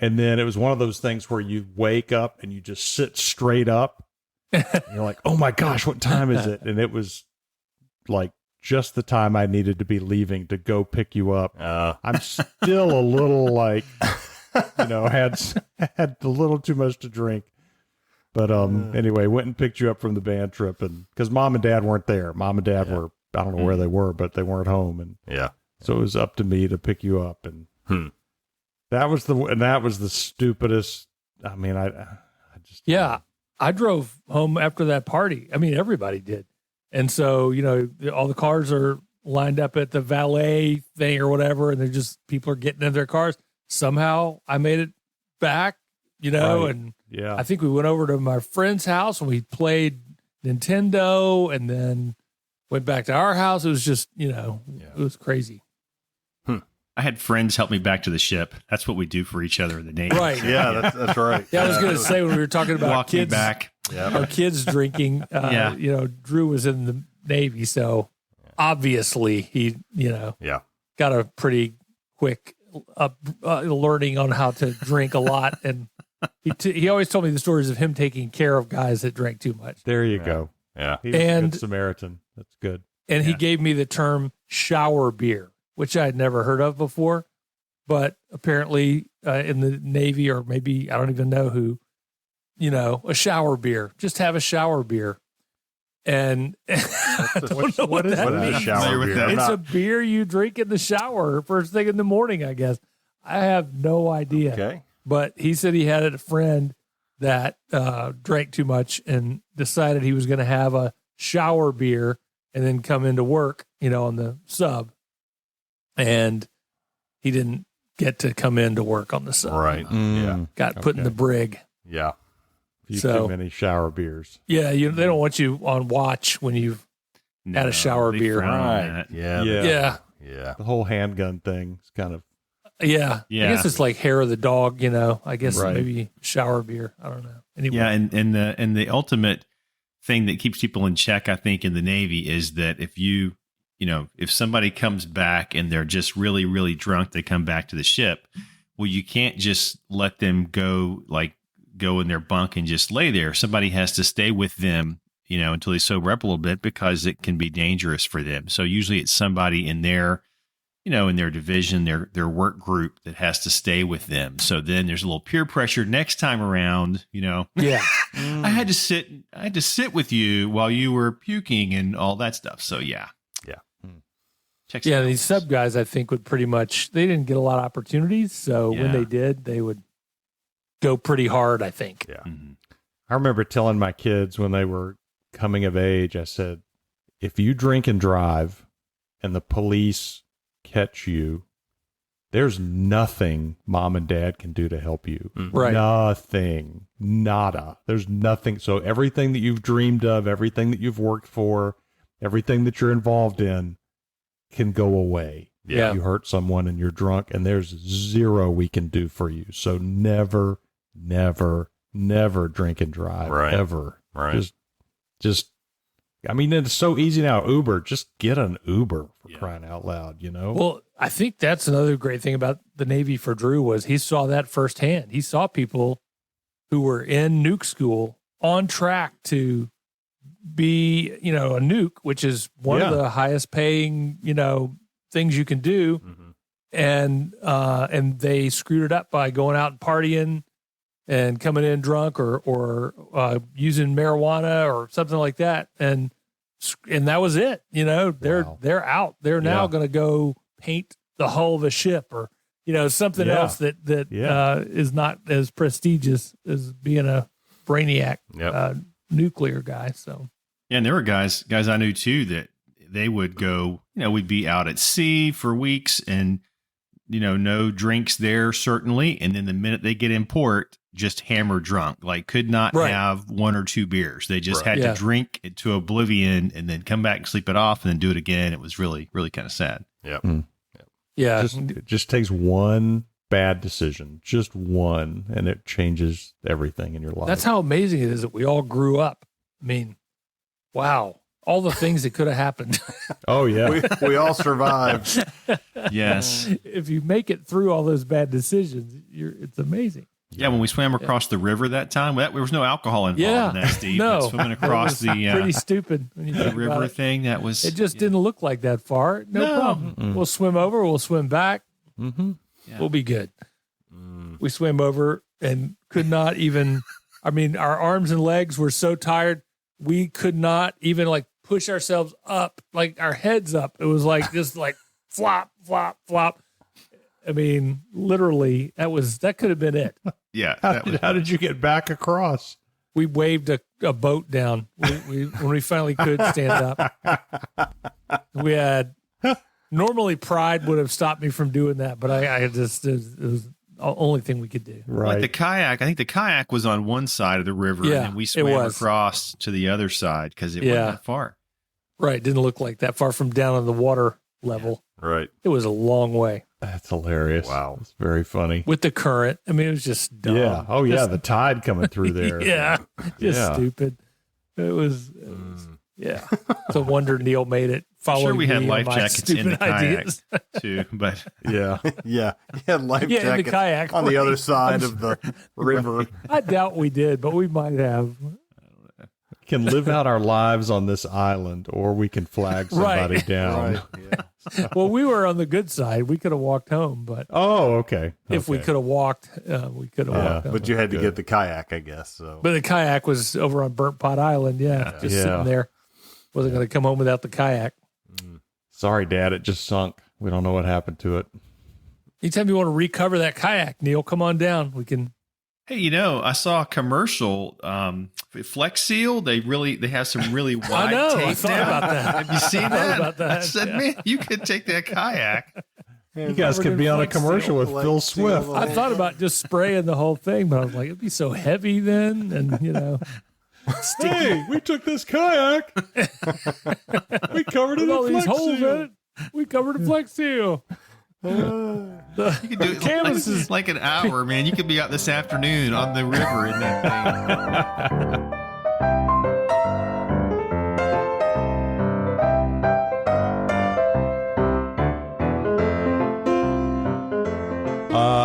[SPEAKER 4] And then it was one of those things where you wake up and you just sit straight up. And you're like, oh my gosh, what time is it? And it was like just the time I needed to be leaving to go pick you up. I'm still a little like, had a little too much to drink. But anyway, went and picked you up from the band trip, and because mom and dad weren't there. Mom and dad were, I don't know where they were, but they weren't home. And so it was up to me to pick you up. And that was the stupidest. I mean, I drove home after that party. I mean, everybody did. And so, all the cars are lined up at the valet thing or whatever, and they're just, people are getting in their cars. Somehow I made it back, and I think we went over to my friend's house and we played Nintendo and then went back to our house. It was just, it was crazy.
[SPEAKER 1] I had friends help me back to the ship. That's what we do for each other in the Navy.
[SPEAKER 3] Right.
[SPEAKER 2] Yeah, that's right.
[SPEAKER 3] Yeah, I was going to say when we were talking about
[SPEAKER 1] Walk me
[SPEAKER 3] kids,
[SPEAKER 1] back.
[SPEAKER 3] our kids drinking, Drew was in the Navy, so obviously he, got a pretty quick learning on how to drink a lot, and he always told me the stories of him taking care of guys that drank too much.
[SPEAKER 4] There you go.
[SPEAKER 2] Yeah.
[SPEAKER 4] He was a
[SPEAKER 3] And-
[SPEAKER 4] good Samaritan. That's good.
[SPEAKER 3] And he gave me the term shower beer, which I had never heard of before. But apparently in the Navy, or maybe I don't even know who, a shower beer. Just have a shower beer. And I don't know what that
[SPEAKER 2] What is
[SPEAKER 3] means.
[SPEAKER 2] a shower
[SPEAKER 1] Familiar with
[SPEAKER 2] beer?
[SPEAKER 1] that.
[SPEAKER 2] I'm
[SPEAKER 3] It's
[SPEAKER 2] not-
[SPEAKER 3] a beer you drink in the shower first thing in the morning, I guess. I have no idea.
[SPEAKER 2] okay.
[SPEAKER 3] But he said he had a friend that drank too much and decided he was going to have a shower beer and then come into work, on the sub. And he didn't get to come into work on the sub.
[SPEAKER 2] Right. Yeah.
[SPEAKER 3] Got put in the brig.
[SPEAKER 2] Yeah.
[SPEAKER 4] Few
[SPEAKER 3] So-
[SPEAKER 4] too many shower beers.
[SPEAKER 3] Yeah, they don't want you on watch when you've had a shower
[SPEAKER 1] they
[SPEAKER 3] beer.
[SPEAKER 1] frown on
[SPEAKER 2] Right.
[SPEAKER 1] that.
[SPEAKER 2] Yeah.
[SPEAKER 4] Yeah.
[SPEAKER 3] yeah.
[SPEAKER 2] Yeah.
[SPEAKER 4] The whole handgun thing is kind of
[SPEAKER 3] Yeah. I
[SPEAKER 1] Yeah.
[SPEAKER 3] guess it's like hair of the dog, I guess
[SPEAKER 4] Right.
[SPEAKER 3] maybe shower beer. I don't know. Anyway.
[SPEAKER 1] Yeah, and the ultimate thing that keeps people in check, I think, in the Navy is that if somebody comes back and they're just really, really drunk, they come back to the ship. Well, you can't just let them go in their bunk and just lay there. Somebody has to stay with them, until they sober up a little bit, because it can be dangerous for them. So usually it's somebody in their division, their work group, that has to stay with them. So then there's a little peer pressure next time around,
[SPEAKER 3] Yeah.
[SPEAKER 1] I had to sit with you while you were puking and all that stuff. So yeah. Checks
[SPEAKER 3] Yeah,
[SPEAKER 1] out.
[SPEAKER 3] these sub guys, I think, would pretty much, they didn't get a lot of opportunities. So when
[SPEAKER 1] Yeah.
[SPEAKER 3] they did, they would go pretty hard, I think.
[SPEAKER 2] Yeah.
[SPEAKER 1] Mhm.
[SPEAKER 4] I remember telling my kids when they were coming of age, I said, if you drink and drive and the police catch you, there's nothing mom and dad can do to help you.
[SPEAKER 3] Right.
[SPEAKER 4] Nothing. Nada. There's nothing. So everything that you've dreamed of, everything that you've worked for, everything that you're involved in can go away.
[SPEAKER 3] Yeah.
[SPEAKER 4] If you hurt someone and you're drunk, and there's zero we can do for you. So never, never, never drink and drive.
[SPEAKER 2] Right.
[SPEAKER 4] Ever.
[SPEAKER 2] Right.
[SPEAKER 4] Just I mean, it's so easy now. Uber, just get an Uber for
[SPEAKER 1] Yeah.
[SPEAKER 4] crying out loud,
[SPEAKER 3] Well, I think that's another great thing about the Navy for Drew was he saw that firsthand. He saw people who were in nuke school on track to be, a nuke, which is one of
[SPEAKER 4] Yeah.
[SPEAKER 3] the highest paying, things you can do.
[SPEAKER 2] Mhm.
[SPEAKER 3] And they screwed it up by going out and partying and coming in drunk or using marijuana or something like that. And that was it. They're
[SPEAKER 4] Wow.
[SPEAKER 3] they're out. They're now
[SPEAKER 4] Yeah.
[SPEAKER 3] going to go paint the hull of a ship or something
[SPEAKER 4] Yeah.
[SPEAKER 3] else that
[SPEAKER 4] Yeah.
[SPEAKER 3] is not as prestigious as being a brainiac
[SPEAKER 2] Yep.
[SPEAKER 3] nuclear guy. So
[SPEAKER 1] Yeah, and there were guys I knew too that they would go, we'd be out at sea for weeks and, no drinks there, certainly. And then the minute they get in port, just hammer drunk, like could not
[SPEAKER 3] Right.
[SPEAKER 1] have one or two beers. They just
[SPEAKER 2] Right.
[SPEAKER 1] had
[SPEAKER 3] Yeah.
[SPEAKER 1] to drink it to oblivion and then come back and sleep it off and then do it again. It was really, really kind of sad.
[SPEAKER 2] Yep.
[SPEAKER 3] yeah,
[SPEAKER 4] It just takes one bad decision, just one, and it changes everything in your life.
[SPEAKER 3] that's how amazing it is that we all grew up. I mean, wow. All the things that could have happened.
[SPEAKER 4] Oh yeah.
[SPEAKER 2] We all survived.
[SPEAKER 1] Yes.
[SPEAKER 3] If you make it through all those bad decisions, it's amazing.
[SPEAKER 1] Yeah, when we swam across the river that time, there was no alcohol involved
[SPEAKER 3] Yeah.
[SPEAKER 1] in that, Steve.
[SPEAKER 3] No.
[SPEAKER 1] But swimming across
[SPEAKER 3] It was pretty stupid when you
[SPEAKER 1] the
[SPEAKER 3] think about
[SPEAKER 1] river
[SPEAKER 3] it.
[SPEAKER 1] thing, that was
[SPEAKER 3] It just didn't look like that far. No,
[SPEAKER 1] No.
[SPEAKER 3] problem. We'll swim over. We'll swim back.
[SPEAKER 4] Mm-hmm.
[SPEAKER 1] Yeah.
[SPEAKER 3] We'll be good.
[SPEAKER 2] Mm.
[SPEAKER 3] We swam over and could not even. I mean, our arms and legs were so tired we could not even push ourselves up, like our heads up. It was just flop, flop, flop. I mean, literally, that could have been it.
[SPEAKER 1] Yeah.
[SPEAKER 4] How did you get back across?
[SPEAKER 3] We waved a boat down when we finally could stand up. We had normally pride would have stopped me from doing that, but I just it was the only thing we could do.
[SPEAKER 1] Like the
[SPEAKER 4] Right.
[SPEAKER 1] kayak, I think the kayak was on one side of the river,
[SPEAKER 3] Yeah,
[SPEAKER 1] and then we
[SPEAKER 3] it
[SPEAKER 1] swam
[SPEAKER 3] was.
[SPEAKER 1] across to the other side because it
[SPEAKER 3] Yeah.
[SPEAKER 1] wasn't that far.
[SPEAKER 3] Right, didn't look like that far from down on the water level.
[SPEAKER 2] Right.
[SPEAKER 3] It was a long way
[SPEAKER 4] That's hilarious.
[SPEAKER 2] Wow.
[SPEAKER 4] It's very funny.
[SPEAKER 3] with the current. I mean, it was just dumb.
[SPEAKER 4] Yeah. Oh yeah.
[SPEAKER 3] Just-
[SPEAKER 4] The tide coming through there.
[SPEAKER 3] yeah, just
[SPEAKER 4] Yeah.
[SPEAKER 3] stupid. It was Yeah. It's a wonder Neil made it.
[SPEAKER 1] I'm sure we had
[SPEAKER 3] me
[SPEAKER 1] life
[SPEAKER 3] and my
[SPEAKER 1] jackets in the
[SPEAKER 3] stupid ideas.
[SPEAKER 1] kayak too, but
[SPEAKER 4] Yeah.
[SPEAKER 2] Yeah. Life
[SPEAKER 3] Yeah, in the
[SPEAKER 2] jackets
[SPEAKER 3] kayak.
[SPEAKER 2] on the other
[SPEAKER 3] Right.
[SPEAKER 2] side of the river.
[SPEAKER 3] I doubt we did, but we might have.
[SPEAKER 4] Can live out our lives on this island, or we can flag somebody
[SPEAKER 3] Right.
[SPEAKER 4] down.
[SPEAKER 2] Right. Yeah.
[SPEAKER 3] Well, we were on the good side. We could have walked home, but
[SPEAKER 4] Oh, okay.
[SPEAKER 3] if we
[SPEAKER 4] Okay.
[SPEAKER 3] could have walked, we could have walked home.
[SPEAKER 2] But you had to
[SPEAKER 4] Good.
[SPEAKER 2] get the kayak, I guess. So
[SPEAKER 3] But the kayak was over on Burnt Pot Island. Yeah, just
[SPEAKER 4] Yeah.
[SPEAKER 3] sitting there. Wasn't going to come home without the kayak.
[SPEAKER 4] Sorry, Dad, it just sunk. We don't know what happened to it.
[SPEAKER 3] Anytime you want to recover that kayak, Neil, come on down. We can.
[SPEAKER 1] hey, I saw a commercial, Flex Seal. They have some really wide
[SPEAKER 3] know, I
[SPEAKER 1] tape
[SPEAKER 3] thought
[SPEAKER 1] now.
[SPEAKER 3] about that.
[SPEAKER 1] Have you seen
[SPEAKER 3] I thought
[SPEAKER 1] that?
[SPEAKER 3] about that,
[SPEAKER 1] I said,
[SPEAKER 3] yeah.
[SPEAKER 1] man, you could take that kayak.
[SPEAKER 4] You guys
[SPEAKER 3] covered
[SPEAKER 4] could
[SPEAKER 3] in
[SPEAKER 4] be on a
[SPEAKER 3] Flex Seal.
[SPEAKER 4] commercial with
[SPEAKER 2] Flex
[SPEAKER 4] Phil
[SPEAKER 2] Seal.
[SPEAKER 4] Swift.
[SPEAKER 3] I thought about just spraying the whole thing, but I was like, it'd be so heavy then, and
[SPEAKER 4] Hey, we took this kayak. We covered it
[SPEAKER 3] with all
[SPEAKER 4] in
[SPEAKER 3] these
[SPEAKER 4] Flex
[SPEAKER 3] holes
[SPEAKER 4] Seal.
[SPEAKER 3] in it. We covered in Flex Seal.
[SPEAKER 1] You could do it
[SPEAKER 3] Canvas is-
[SPEAKER 1] like an hour, man. You could be out this afternoon on the river in that thing.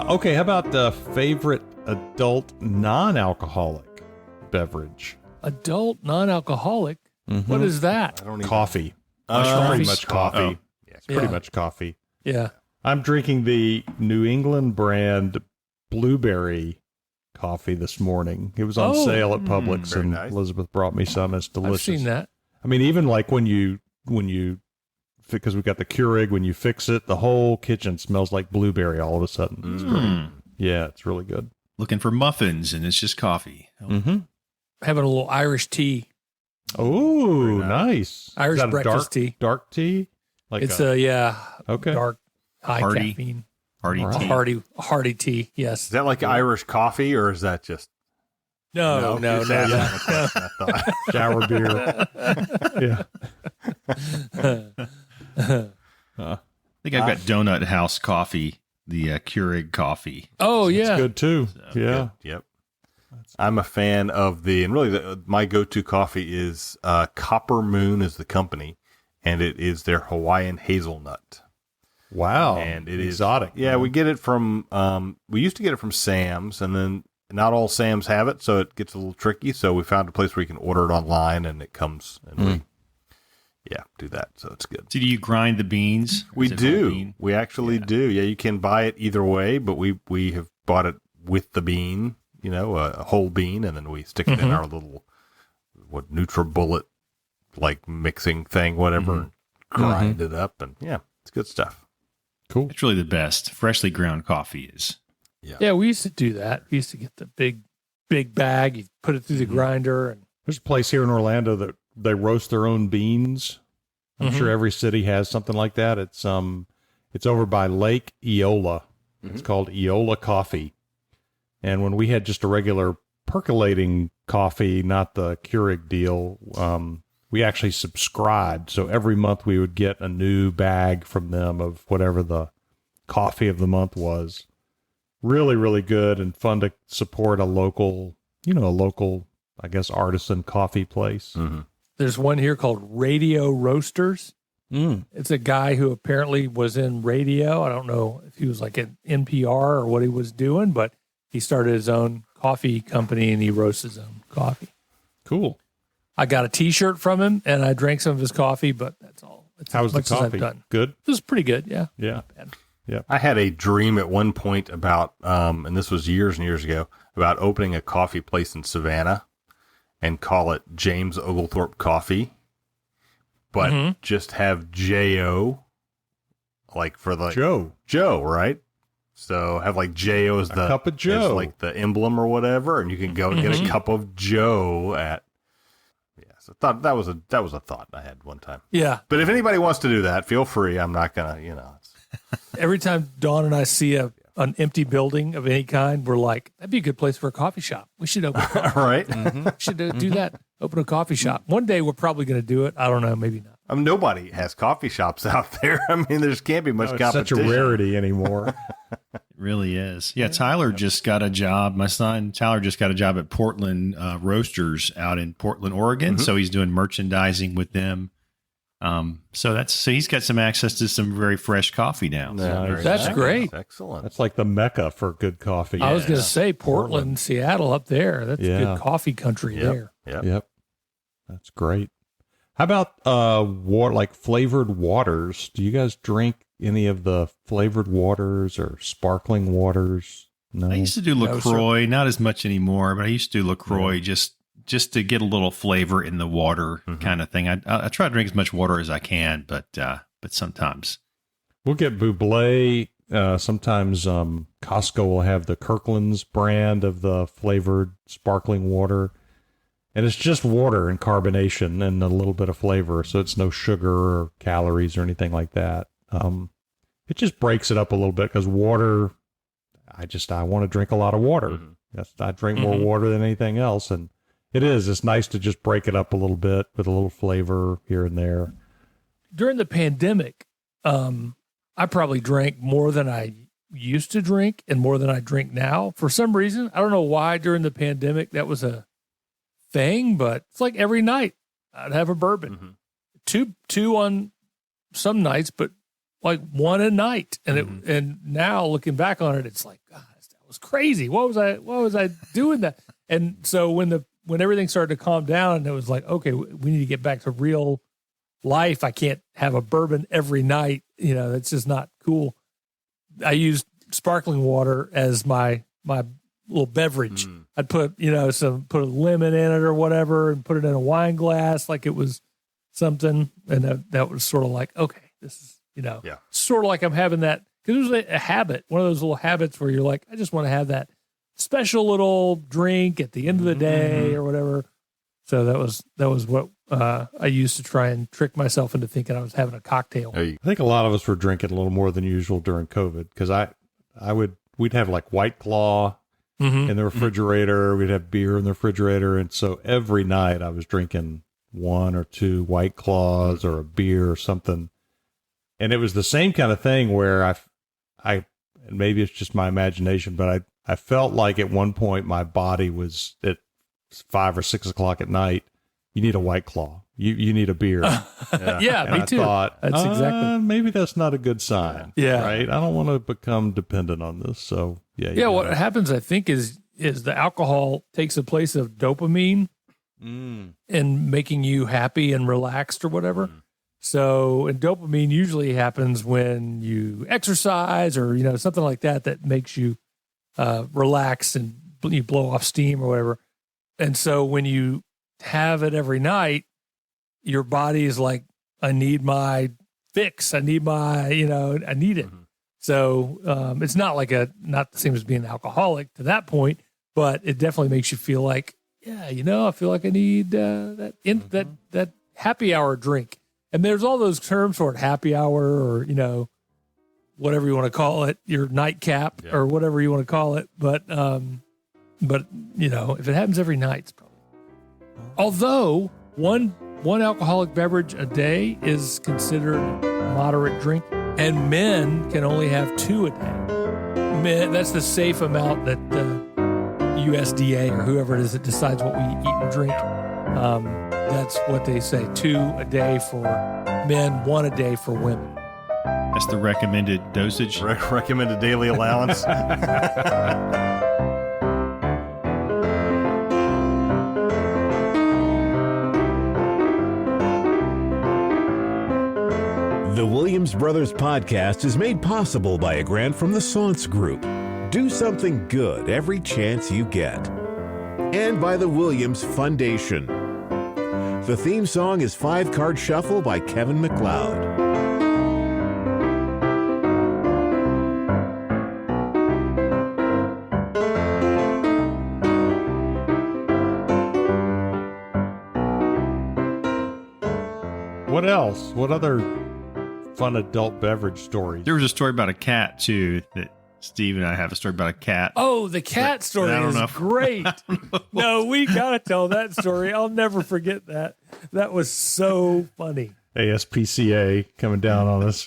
[SPEAKER 4] Okay, how about the favorite adult non-alcoholic beverage?
[SPEAKER 3] Adult non-alcoholic.
[SPEAKER 4] Mhm.
[SPEAKER 3] What is that?
[SPEAKER 2] I don't even.
[SPEAKER 4] Coffee.
[SPEAKER 3] Coffee.
[SPEAKER 4] Pretty much coffee.
[SPEAKER 1] Oh.
[SPEAKER 2] Yeah,
[SPEAKER 4] It's pretty
[SPEAKER 3] Yeah.
[SPEAKER 4] much coffee.
[SPEAKER 3] Yeah.
[SPEAKER 4] I'm drinking the New England brand blueberry coffee this morning. It was on
[SPEAKER 3] Oh.
[SPEAKER 4] sale at Publix,
[SPEAKER 2] very
[SPEAKER 4] and
[SPEAKER 2] nice.
[SPEAKER 4] Elizabeth brought me some. It's delicious.
[SPEAKER 3] I've seen that.
[SPEAKER 4] I mean, even like when you because we got the Keurig, when you fix it, the whole kitchen smells like blueberry all of a sudden. It's great.
[SPEAKER 1] Hmm.
[SPEAKER 4] Yeah, it's really good.
[SPEAKER 1] Looking for muffins, and it's just coffee.
[SPEAKER 4] Mm-hmm.
[SPEAKER 3] Having a little Irish tea.
[SPEAKER 4] Oh,
[SPEAKER 2] Very
[SPEAKER 4] nice.
[SPEAKER 3] Irish
[SPEAKER 4] Is that a
[SPEAKER 3] breakfast tea.
[SPEAKER 4] Dark tea? Like
[SPEAKER 3] It's
[SPEAKER 4] okay.
[SPEAKER 3] dark, high
[SPEAKER 1] Hearty.
[SPEAKER 3] caffeine,
[SPEAKER 1] Hearty
[SPEAKER 4] All right.
[SPEAKER 1] tea.
[SPEAKER 3] hearty tea. Yes.
[SPEAKER 2] Is that like Irish coffee, or is that just
[SPEAKER 3] No.
[SPEAKER 2] Just asking a question, I thought.
[SPEAKER 4] shower beer. Yeah.
[SPEAKER 1] I think I've got Donut House coffee, the Keurig coffee.
[SPEAKER 3] Oh
[SPEAKER 4] It's
[SPEAKER 3] yeah.
[SPEAKER 4] good too. Yeah.
[SPEAKER 2] Yep. I'm a fan of and really my go-to coffee is Copper Moon is the company, and it is their Hawaiian hazelnut.
[SPEAKER 4] Wow.
[SPEAKER 2] And it is
[SPEAKER 4] exotic.
[SPEAKER 2] Yeah, we get it from we used to get it from Sam's, and then not all Sam's have it, so it gets a little tricky. So we found a place where you can order it online, and it comes, and we do that. So it's good.
[SPEAKER 1] So do you grind the beans?
[SPEAKER 2] We
[SPEAKER 1] Is it whole
[SPEAKER 2] do.
[SPEAKER 1] bean?
[SPEAKER 2] We actually do. Yeah, you can buy it either way, but we have bought it with the bean, a whole bean, and then we stick it in our little NutriBullet like mixing thing, whatever, and grind it up, and yeah, it's good stuff.
[SPEAKER 4] Cool.
[SPEAKER 1] It's really the best. Freshly ground coffee is.
[SPEAKER 3] Yeah, we used to do that. We used to get the big bag. You put it through the grinder, and
[SPEAKER 4] There's a place here in Orlando that they roast their own beans. I'm sure every city has something like that. It's over by Lake Eola. It's called Eola Coffee. And when we had just a regular percolating coffee, not the Keurig deal, we actually subscribed. So every month we would get a new bag from them of whatever the coffee of the month was. Really, really good and fun to support a local, I guess, artisan coffee place.
[SPEAKER 3] there's one here called Radio Roasters. It's a guy who apparently was in radio. I don't know if he was like an NPR or what he was doing, but he started his own coffee company and he roasts his own coffee.
[SPEAKER 4] Cool.
[SPEAKER 3] I got a T-shirt from him and I drank some of his coffee, but that's all. That's
[SPEAKER 4] How was
[SPEAKER 3] as
[SPEAKER 4] the
[SPEAKER 3] much as I've
[SPEAKER 4] coffee?
[SPEAKER 3] done.
[SPEAKER 4] Good?
[SPEAKER 3] It was pretty good. Yeah.
[SPEAKER 4] Yeah.
[SPEAKER 3] Not bad.
[SPEAKER 2] I had a dream at one point about, and this was years and years ago, about opening a coffee place in Savannah and call it James Oglethorpe Coffee, but just have J.O. like for the Joe, right? So have like J.O. as the
[SPEAKER 4] cup of Joe.
[SPEAKER 2] as like the emblem or whatever, and you can go and get a cup of Joe at. Yeah, so thought that was a thought I had one time.
[SPEAKER 3] Yeah.
[SPEAKER 2] But if anybody wants to do that, feel free. I'm not gonna,
[SPEAKER 3] Every time Dawn and I see an empty building of any kind, we're like, that'd be a good place for a coffee shop. We should open.
[SPEAKER 2] All right.
[SPEAKER 3] We should do that. Open a coffee shop. One day we're probably going to do it. I don't know. Maybe not.
[SPEAKER 2] I mean, nobody has coffee shops out there. I mean, there can't be much
[SPEAKER 4] It's
[SPEAKER 2] competition.
[SPEAKER 4] such a rarity anymore.
[SPEAKER 1] It really is. Yeah, Tyler just got a job. My son Tyler just got a job at Portland Roasters out in Portland, Oregon. So he's doing merchandising with them. So he's got some access to some very fresh coffee now.
[SPEAKER 2] Nice.
[SPEAKER 3] That's great.
[SPEAKER 2] Excellent.
[SPEAKER 4] That's like the mecca for good coffee.
[SPEAKER 3] I was going to say Portland, Seattle up there. That's good coffee country there.
[SPEAKER 4] Yep. That's great. How about water, like flavored waters? Do you guys drink any of the flavored waters or sparkling waters? No.
[SPEAKER 1] I used to do LaCroix, not as much anymore, but I used to do LaCroix just to get a little flavor in the water kind of thing. I try to drink as much water as I can, but sometimes.
[SPEAKER 4] We'll get Buble. Sometimes Costco will have the Kirkland's brand of the flavored sparkling water. And it's just water and carbonation and a little bit of flavor. So it's no sugar or calories or anything like that. It just breaks it up a little bit because water, I want to drink a lot of water. I drink more water than anything else. And it's nice to just break it up a little bit with a little flavor here and there.
[SPEAKER 3] During the pandemic, I probably drank more than I used to drink and more than I drink now. For some reason, I don't know why during the pandemic that was a thing, but it's like every night I'd have a bourbon, two on some nights, but like one a night. And and now looking back on it, it's like, God, that was crazy. Why was I doing that? And so when everything started to calm down, it was like, okay, we need to get back to real life. I can't have a bourbon every night. That's just not cool. I used sparkling water as my little beverage. I'd put, put a lemon in it or whatever and put it in a wine glass like it was something. And that was sort of like, okay, this is, sort of like I'm having that, because it was a habit, one of those little habits where you're like, I just want to have that special little drink at the end of the day or whatever. So that was what I used to try and trick myself into thinking I was having a cocktail.
[SPEAKER 4] I think a lot of us were drinking a little more than usual during COVID because we'd have like White Claw in the refrigerator. We'd have beer in the refrigerator. And so every night I was drinking one or two White Claws or a beer or something. And it was the same kind of thing where I and maybe it's just my imagination, but I felt like at one point my body was at 5 or 6 o'clock at night. You need a White Claw. You need a beer.
[SPEAKER 3] Yeah, me too.
[SPEAKER 4] I thought,
[SPEAKER 3] that's exactly.
[SPEAKER 4] Maybe that's not a good sign.
[SPEAKER 3] Yeah.
[SPEAKER 4] Right. I don't want to become dependent on this. So
[SPEAKER 3] yeah. What happens, I think, is the alcohol takes the place of dopamine and making you happy and relaxed or whatever. So, and dopamine usually happens when you exercise or something like that makes you relax and you blow off steam or whatever. And so when you have it every night, your body is like, I need my fix. I need my, I need it. So it's not not the same as being an alcoholic to that point, but it definitely makes you feel like, I feel like I need that happy hour drink. And there's all those terms for it, happy hour or, whatever you want to call it, your nightcap or whatever you want to call it. But if it happens every night, it's probably. Although one alcoholic beverage a day is considered moderate drink, and men can only have 2 a day. Men, that's the safe amount that the USDA or whoever it is that decides what we eat and drink. That's what they say, 2 a day for men, 1 a day for women.
[SPEAKER 1] That's the recommended dosage.
[SPEAKER 2] Recommended daily allowance.
[SPEAKER 5] The Williams Brothers Podcast is made possible by a grant from the Saunce Group. Do something good every chance you get. And by the Williams Foundation. The theme song is 5 Card Shuffle by Kevin MacLeod.
[SPEAKER 4] What else? What other fun adult beverage stories?
[SPEAKER 1] There was a story about a cat too that Steve and I have a story about a cat.
[SPEAKER 3] Oh, the cat story is great. No, we got to tell that story. I'll never forget that. That was so funny.
[SPEAKER 4] ASPCA coming down on us.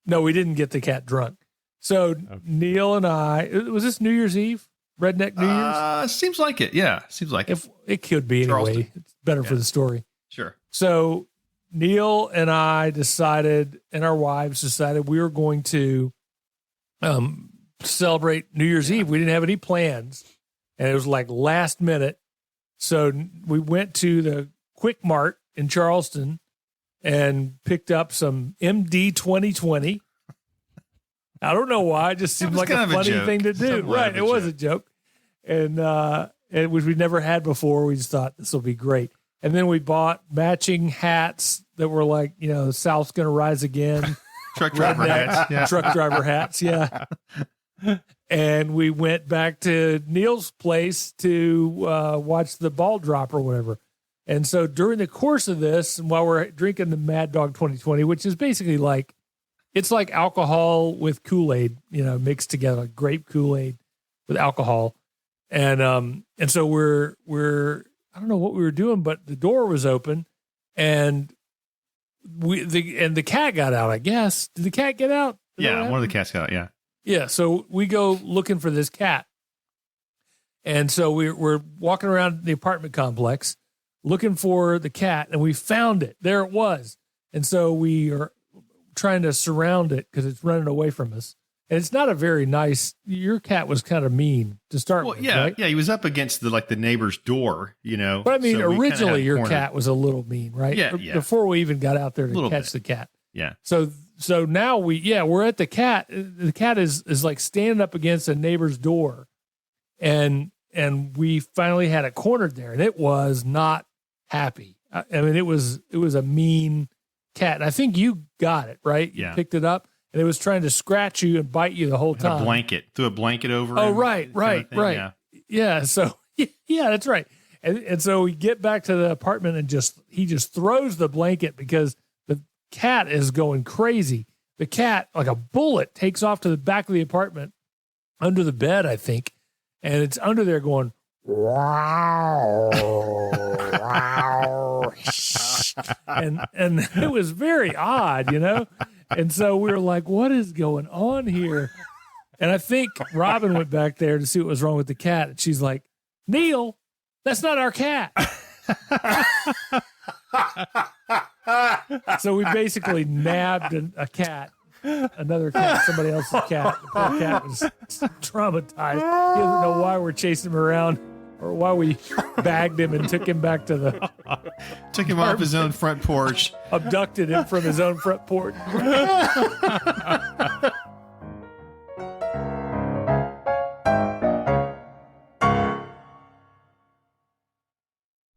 [SPEAKER 3] No, we didn't get the cat drunk. So Neil and I, was this New Year's Eve? Redneck New Year's?
[SPEAKER 1] Seems like it. Yeah, seems like
[SPEAKER 3] If it could be
[SPEAKER 1] Charleston.
[SPEAKER 3] anyway. It's better for the story.
[SPEAKER 1] Sure.
[SPEAKER 3] So Neil and I decided, and our wives decided, we were going to celebrate New Year's Eve. We didn't have any plans, and it was like last minute. So we went to the Quick Mart in Charleston and picked up some MD 2020. I don't know why. It just seemed like a funny thing to do. Right. It was a joke. And which we never had before. We just thought this will be great. And then we bought matching hats that were like, the South's going to rise again.
[SPEAKER 1] Truck driver hats. Yeah.
[SPEAKER 3] Truck driver hats. Yeah. And we went back to Neil's place to watch the ball drop or whatever. And so during the course of this, and while we're drinking the Mad Dog 2020, which is basically like, it's like alcohol with Kool-Aid, mixed together, like grape Kool-Aid with alcohol. And so we're I don't know what we were doing, but the door was open and the cat got out, I guess. Did the cat get out?
[SPEAKER 1] Yeah, one of the cats got out, yeah.
[SPEAKER 3] Yeah, so we go looking for this cat. And so we're walking around the apartment complex looking for the cat, and we found it. There it was. And so we are trying to surround it because it's running away from us. And it's not a very nice. Your cat was kind of mean to start with.
[SPEAKER 1] Yeah,
[SPEAKER 3] right?
[SPEAKER 1] yeah. He was up against the neighbor's door,
[SPEAKER 3] But I mean,
[SPEAKER 1] so
[SPEAKER 3] originally your cat was a little mean, right?
[SPEAKER 1] Yeah.
[SPEAKER 3] Before we even got out there to catch the cat.
[SPEAKER 1] Yeah.
[SPEAKER 3] So now we're at the cat. The cat is like standing up against a neighbor's door, and we finally had it cornered there, and it was not happy. I mean, it was a mean cat, and I think you got it right. You picked it up. And it was trying to scratch you and bite you the whole time.
[SPEAKER 1] Threw a blanket over.
[SPEAKER 3] Oh,
[SPEAKER 1] him,
[SPEAKER 3] right. Yeah. So yeah, that's right. And so we get back to the apartment and he just throws the blanket because the cat is going crazy. The cat, like a bullet, takes off to the back of the apartment under the bed, I think, and it's under there going wow, wow. and it was very odd, And so we were like, what is going on here? And I think Robin went back there to see what was wrong with the cat. And she's like, Neil, that's not our cat. So we basically nabbed a cat, another cat, somebody else's cat. The poor cat was traumatized. He doesn't know why we're chasing him around or why we bagged him and took him back to
[SPEAKER 1] took him off his own front porch.
[SPEAKER 3] Abducted him from his own front porch.